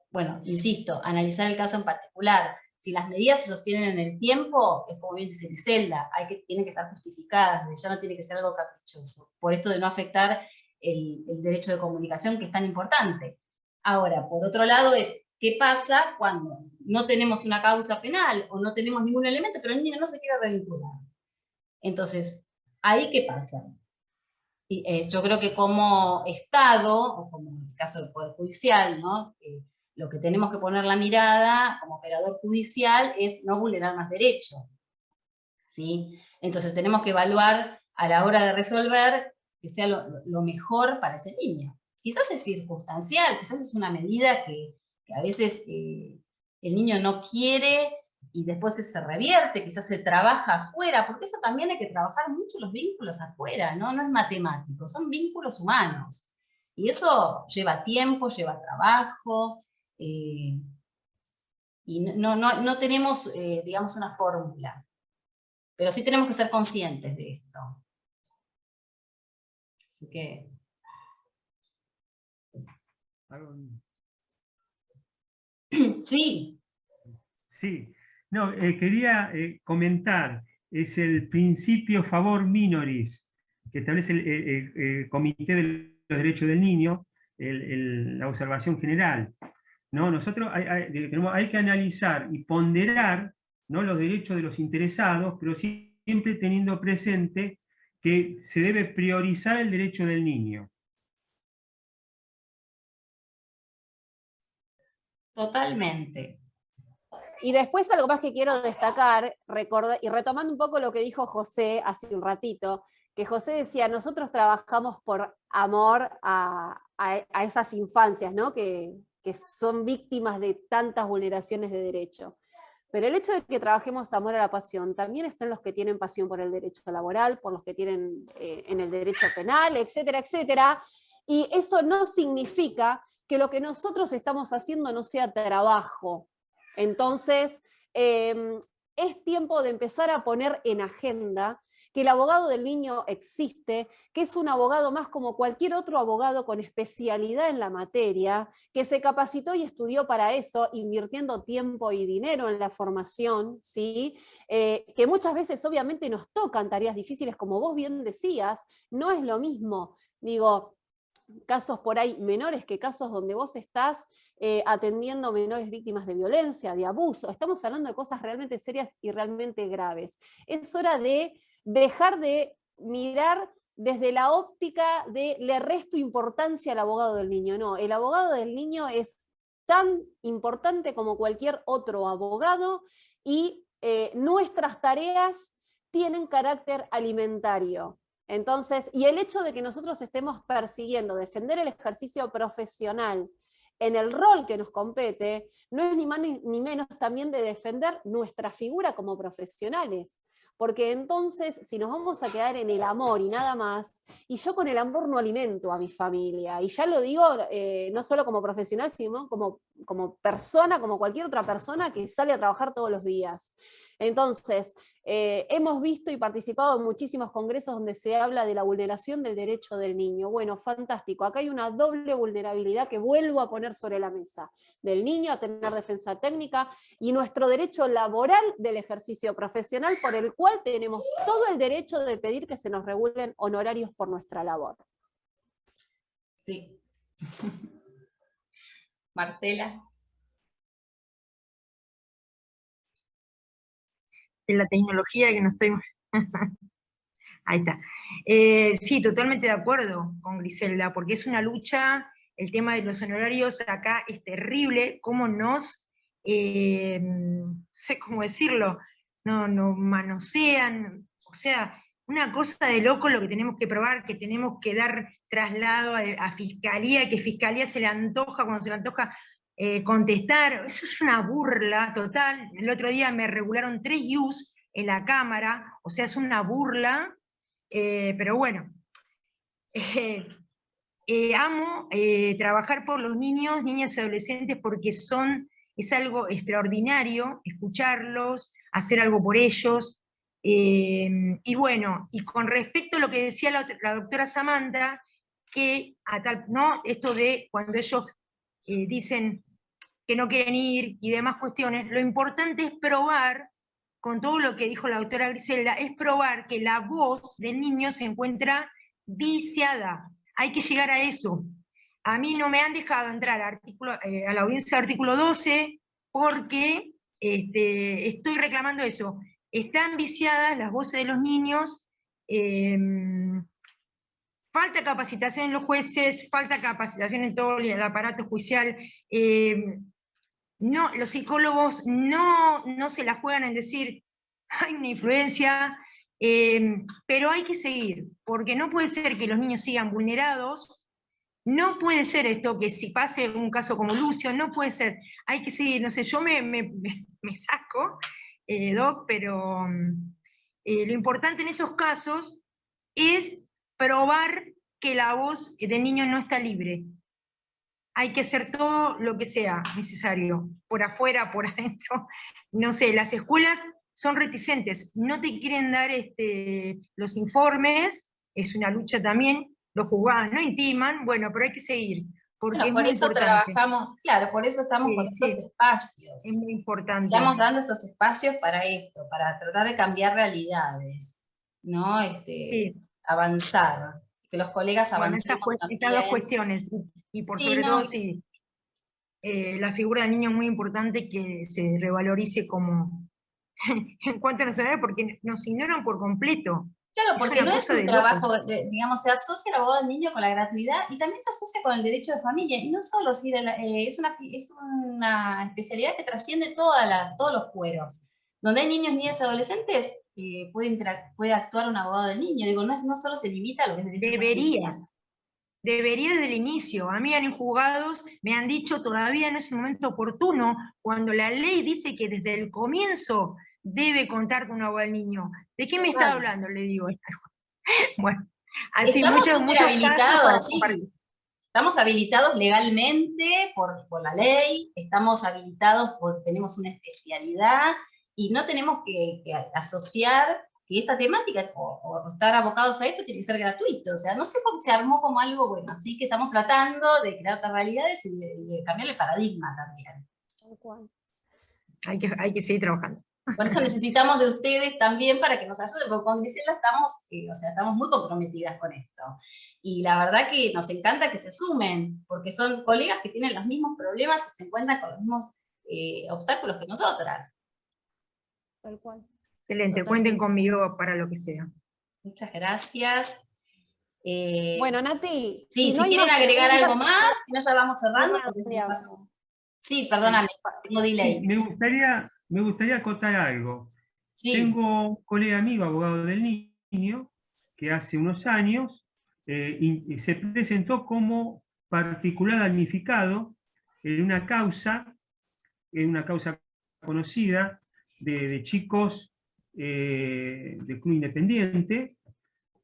[SPEAKER 1] bueno, insisto, analizar el caso en particular. Si las medidas se sostienen en el tiempo, es como bien dice Griselda, tienen que estar justificadas, ya no tiene que ser algo caprichoso, por esto de no afectar el derecho de comunicación que es tan importante. Ahora, por otro lado ¿qué pasa cuando no tenemos una causa penal o no tenemos ningún elemento, pero el niño no se quiere revincular? Entonces, ¿ahí qué pasa? Yo creo que como Estado, o como en el caso del Poder Judicial, ¿no? Lo que tenemos que poner la mirada como operador judicial es no vulnerar más derechos, ¿sí? Entonces tenemos que evaluar a la hora de resolver que sea lo mejor para ese niño. Quizás es circunstancial, quizás es una medida que a veces el niño no quiere y después se revierte, quizás se trabaja afuera, porque eso también hay que trabajar mucho los vínculos afuera, ¿no? No es matemático, son vínculos humanos. Y eso lleva tiempo, lleva trabajo, y no tenemos, digamos, una fórmula. Pero sí tenemos que ser conscientes de esto. Así que... Sí.
[SPEAKER 4] Sí. No, quería comentar, es el principio favor minoris, que establece el Comité de los Derechos del Niño, la observación general. ¿No? Nosotros hay que analizar y ponderar, ¿no?, los derechos de los interesados, pero siempre teniendo presente que se debe priorizar el derecho del niño.
[SPEAKER 1] Totalmente.
[SPEAKER 3] Y después algo más que quiero destacar, y retomando un poco lo que dijo José hace un ratito, que José decía, nosotros trabajamos por amor a esas infancias, ¿no?, que son víctimas de tantas vulneraciones de derecho. Pero el hecho de que trabajemos amor a la pasión, también están los que tienen pasión por el derecho laboral, por los que tienen en el derecho penal, etcétera, etcétera. Y eso no significa que lo que nosotros estamos haciendo no sea trabajo. Entonces, es tiempo de empezar a poner en agenda que el abogado del niño existe, que es un abogado más como cualquier otro abogado con especialidad en la materia, que se capacitó y estudió para eso, invirtiendo tiempo y dinero en la formación, ¿sí? Que muchas veces obviamente nos tocan tareas difíciles, como vos bien decías, no es lo mismo, digo, casos por ahí menores que casos donde vos estás atendiendo menores víctimas de violencia, de abuso. Estamos hablando de cosas realmente serias y realmente graves. Es hora de dejar de mirar desde la óptica de le resto importancia al abogado del niño. No, el abogado del niño es tan importante como cualquier otro abogado y nuestras tareas tienen carácter alimentario. Entonces, y el hecho de que nosotros estemos persiguiendo defender el ejercicio profesional en el rol que nos compete, no es ni más ni menos también de defender nuestra figura como profesionales. Porque entonces, si nos vamos a quedar en el amor y nada más, y yo con el amor no alimento a mi familia, y ya lo digo no solo como profesional, sino como persona, como cualquier otra persona que sale a trabajar todos los días. Entonces, hemos visto y participado en muchísimos congresos donde se habla de la vulneración del derecho del niño. Bueno, fantástico. Acá hay una doble vulnerabilidad que vuelvo a poner sobre la mesa. Del niño a tener defensa técnica y nuestro derecho laboral del ejercicio profesional, por el cual tenemos todo el derecho de pedir que se nos regulen honorarios por nuestra labor.
[SPEAKER 1] Sí. Marcela.
[SPEAKER 2] En la tecnología que no estoy... Ahí está. Sí, totalmente de acuerdo con Griselda, porque es una lucha, el tema de los honorarios acá es terrible, cómo nos, no sé cómo decirlo, no manosean, o sea, una cosa de loco lo que tenemos que probar, que tenemos que dar traslado a Fiscalía, que Fiscalía se le antoja, cuando se le antoja contestar, eso es una burla total. El otro día me regularon 3 IUs en la Cámara, o sea, es una burla, pero bueno, amo trabajar por los niños, niñas y adolescentes porque es algo extraordinario, escucharlos, hacer algo por ellos, y bueno, y con respecto a lo que decía la doctora Samantha, que ¿no? Esto de cuando ellos dicen que no quieren ir y demás cuestiones, lo importante es probar, con todo lo que dijo la doctora Griselda, es probar que la voz del niño se encuentra viciada. Hay que llegar a eso. A mí no me han dejado entrar a la audiencia de artículo 12 porque estoy reclamando eso. Están viciadas las voces de los niños, falta capacitación en los jueces, falta capacitación en todo el aparato judicial. No, los psicólogos no se la juegan en decir, hay una influencia, pero hay que seguir, porque no puede ser que los niños sigan vulnerados No puede ser esto, que si pase un caso como Lucio, no puede ser. Hay que seguir, no sé, yo me saco, Doc, pero lo importante en esos casos es probar que la voz del niño no está libre. Hay que hacer todo lo que sea necesario, por afuera, por adentro. No sé, las escuelas son reticentes, no te quieren dar los informes, es una lucha también, los juzgados no intiman, bueno, pero hay que seguir, porque
[SPEAKER 1] Bueno,
[SPEAKER 2] es
[SPEAKER 1] por
[SPEAKER 2] muy
[SPEAKER 1] eso
[SPEAKER 2] importante.
[SPEAKER 1] trabajamos, claro, por eso estamos
[SPEAKER 2] Sí,
[SPEAKER 1] con
[SPEAKER 2] sí,
[SPEAKER 1] estos espacios.
[SPEAKER 2] es muy importante.
[SPEAKER 1] Estamos dando estos espacios para esto, para tratar de cambiar realidades, ¿no?
[SPEAKER 2] Sí.
[SPEAKER 1] Avanzar, que los colegas
[SPEAKER 2] Bueno,
[SPEAKER 1] avancemos
[SPEAKER 2] estas dos
[SPEAKER 1] también.
[SPEAKER 2] cuestiones, y por
[SPEAKER 1] Sí,
[SPEAKER 2] sobre
[SPEAKER 1] no,
[SPEAKER 2] todo, sí, la figura del niño es muy importante que se revalorice como en cuanto a nosotros, porque nos ignoran por completo.
[SPEAKER 1] claro,
[SPEAKER 2] Es
[SPEAKER 1] porque
[SPEAKER 2] una
[SPEAKER 1] no es
[SPEAKER 2] cosa
[SPEAKER 1] un
[SPEAKER 2] de locos.
[SPEAKER 1] trabajo, digamos, se asocia el abogado del niño con la gratuidad y también se asocia con el derecho de familia. Y no solo, es una especialidad que trasciende todos los fueros. Donde hay niños, niñas y adolescentes, puede actuar un abogado del niño. Digo, no solo se limita a lo que es derecho de familia.
[SPEAKER 2] Debería desde el inicio. A mí en juzgados me han dicho todavía no es el momento oportuno, cuando la ley dice que desde el comienzo debe contar con un abogado del niño. ¿De qué me está hablando? Le digo. Bueno, así
[SPEAKER 1] estamos súper
[SPEAKER 2] muchos
[SPEAKER 1] habilitados, sí.
[SPEAKER 2] compartir.
[SPEAKER 1] Estamos habilitados legalmente por la ley, estamos habilitados porque tenemos una especialidad y no tenemos que asociar que esta temática o estar abocados a esto tiene que ser gratuito. O sea, no sé por qué se armó como algo bueno. Así que estamos tratando de crear otras realidades y de cambiar el paradigma también.
[SPEAKER 2] Hay que seguir trabajando.
[SPEAKER 1] Por eso necesitamos de ustedes también para que nos ayuden, porque con Griselda estamos muy comprometidas con esto. Y la verdad que nos encanta que se sumen, porque son colegas que tienen los mismos problemas y se encuentran con los mismos obstáculos que nosotras.
[SPEAKER 3] Tal cual.
[SPEAKER 2] Excelente, cuenten conmigo para lo que sea.
[SPEAKER 1] Muchas gracias.
[SPEAKER 3] Bueno, Nati,
[SPEAKER 1] sí, si
[SPEAKER 3] no
[SPEAKER 1] quieren agregar algo
[SPEAKER 3] preguntas,
[SPEAKER 1] más, si no ya vamos cerrando. Sí, perdóname, tengo delay.
[SPEAKER 4] Sí, me gustaría acotar algo.
[SPEAKER 1] Sí.
[SPEAKER 4] Tengo un colega amigo, abogado del niño, que hace unos años se presentó como particular damnificado en una causa conocida de chicos del Club Independiente,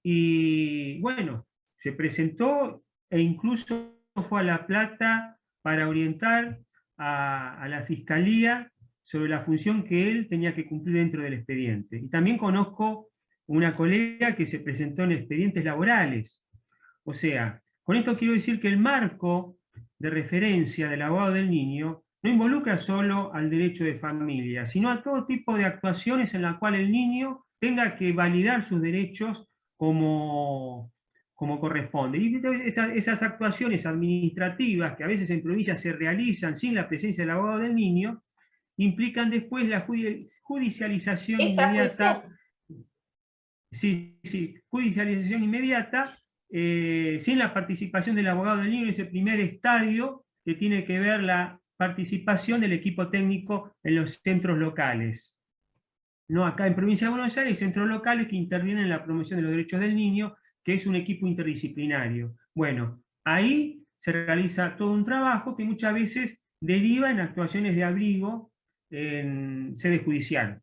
[SPEAKER 4] y bueno, se presentó e incluso fue a La Plata para orientar a la Fiscalía sobre la función que él tenía que cumplir dentro del expediente. Y también conozco una colega que se presentó en expedientes laborales. O sea, con esto quiero decir que el marco de referencia del abogado del niño no involucra solo al derecho de familia, sino a todo tipo de actuaciones en las cuales el niño tenga que validar sus derechos como corresponde. Y esas actuaciones administrativas que a veces en provincias se realizan sin la presencia del abogado del niño, implican después la judicialización inmediata. Sí, judicialización inmediata, sin la participación del abogado del niño en ese primer estadio que tiene que ver la participación del equipo técnico en los centros locales. No, acá en Provincia de Buenos Aires hay centros locales que intervienen en la promoción de los derechos del niño, que es un equipo interdisciplinario. Bueno, ahí se realiza todo un trabajo que muchas veces deriva en actuaciones de abrigo en sede judicial.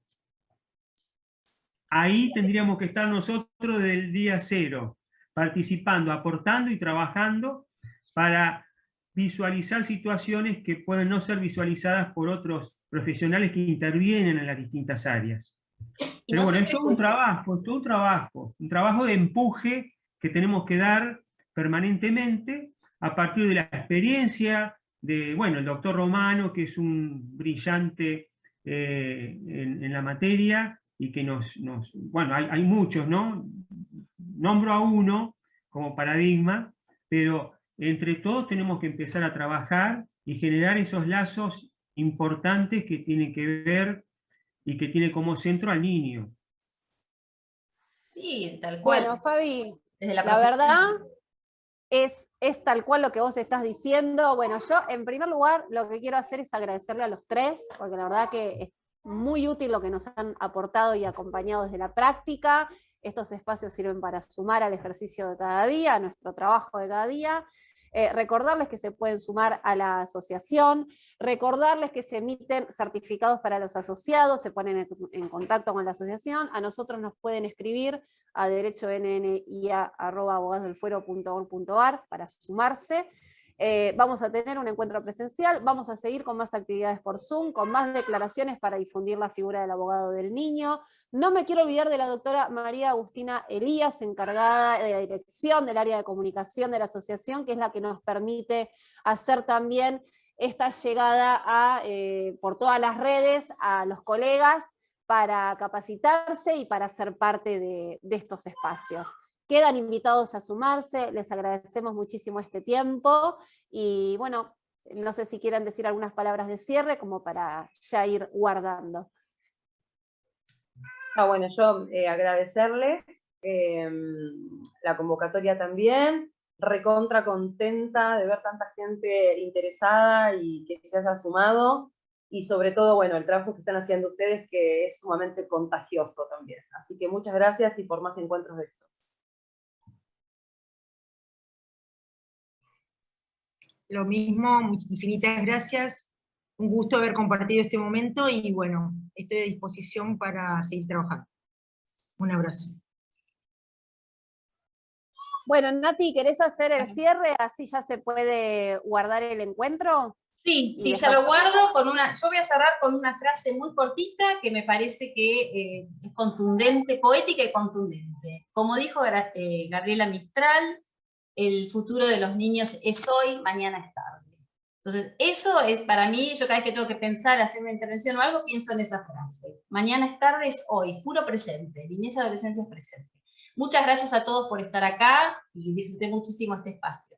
[SPEAKER 4] Ahí tendríamos que estar nosotros del día cero, participando, aportando y trabajando para visualizar situaciones que pueden no ser visualizadas por otros profesionales que intervienen en las distintas áreas. Pero bueno, es todo un trabajo de empuje que tenemos que dar permanentemente a partir de la experiencia de, bueno, el doctor Romano, que es un brillante en la materia, y que bueno, hay muchos, ¿no? Nombro a uno como paradigma, pero entre todos tenemos que empezar a trabajar y generar esos lazos importantes que tienen que ver y que tiene como centro al niño.
[SPEAKER 1] Sí, tal cual.
[SPEAKER 3] Bueno, Fabi,
[SPEAKER 1] desde
[SPEAKER 3] la verdad es tal cual lo que vos estás diciendo. Bueno, yo en primer lugar lo que quiero hacer es agradecerle a los tres, porque la verdad que es muy útil lo que nos han aportado y acompañado desde la práctica. Estos espacios sirven para sumar al ejercicio de cada día, a nuestro trabajo de cada día. Recordarles que se pueden sumar a la asociación, recordarles que se emiten certificados para los asociados, se ponen en contacto con la asociación, a nosotros nos pueden escribir a derechoNNIA@abogadosdelfuero.org.ar para sumarse. Vamos a tener un encuentro presencial, vamos a seguir con más actividades por Zoom, con más declaraciones para difundir la figura del abogado del niño. No me quiero olvidar de la doctora María Agustina Elías, encargada de la dirección del área de comunicación de la asociación, que es la que nos permite hacer también esta llegada por todas las redes a los colegas para capacitarse y para ser parte de estos espacios. Quedan invitados a sumarse, les agradecemos muchísimo este tiempo, y bueno, no sé si quieren decir algunas palabras de cierre, como para ya ir guardando.
[SPEAKER 6] Bueno, yo agradecerles la convocatoria también, recontra contenta de ver tanta gente interesada y que se haya sumado, y sobre todo, bueno, el trabajo que están haciendo ustedes, que es sumamente contagioso también. Así que muchas gracias y por más encuentros de estos.
[SPEAKER 2] Lo mismo, infinitas gracias. Un gusto haber compartido este momento y bueno, estoy a disposición para seguir trabajando. Un abrazo.
[SPEAKER 3] Bueno, Nati, ¿querés hacer el cierre? Así ya se puede guardar el encuentro.
[SPEAKER 1] Sí, sí, ya lo guardo con yo voy a cerrar con una frase muy cortita que me parece que es contundente, poética y contundente. Como dijo Gabriela Mistral, el futuro de los niños es hoy, mañana es tarde. Entonces, eso es para mí, yo cada vez que tengo que pensar, hacer una intervención o algo, pienso en esa frase. Mañana es tarde, es hoy, puro presente, niñez y adolescencia es presente. Muchas gracias a todos por estar acá y disfruté muchísimo este espacio.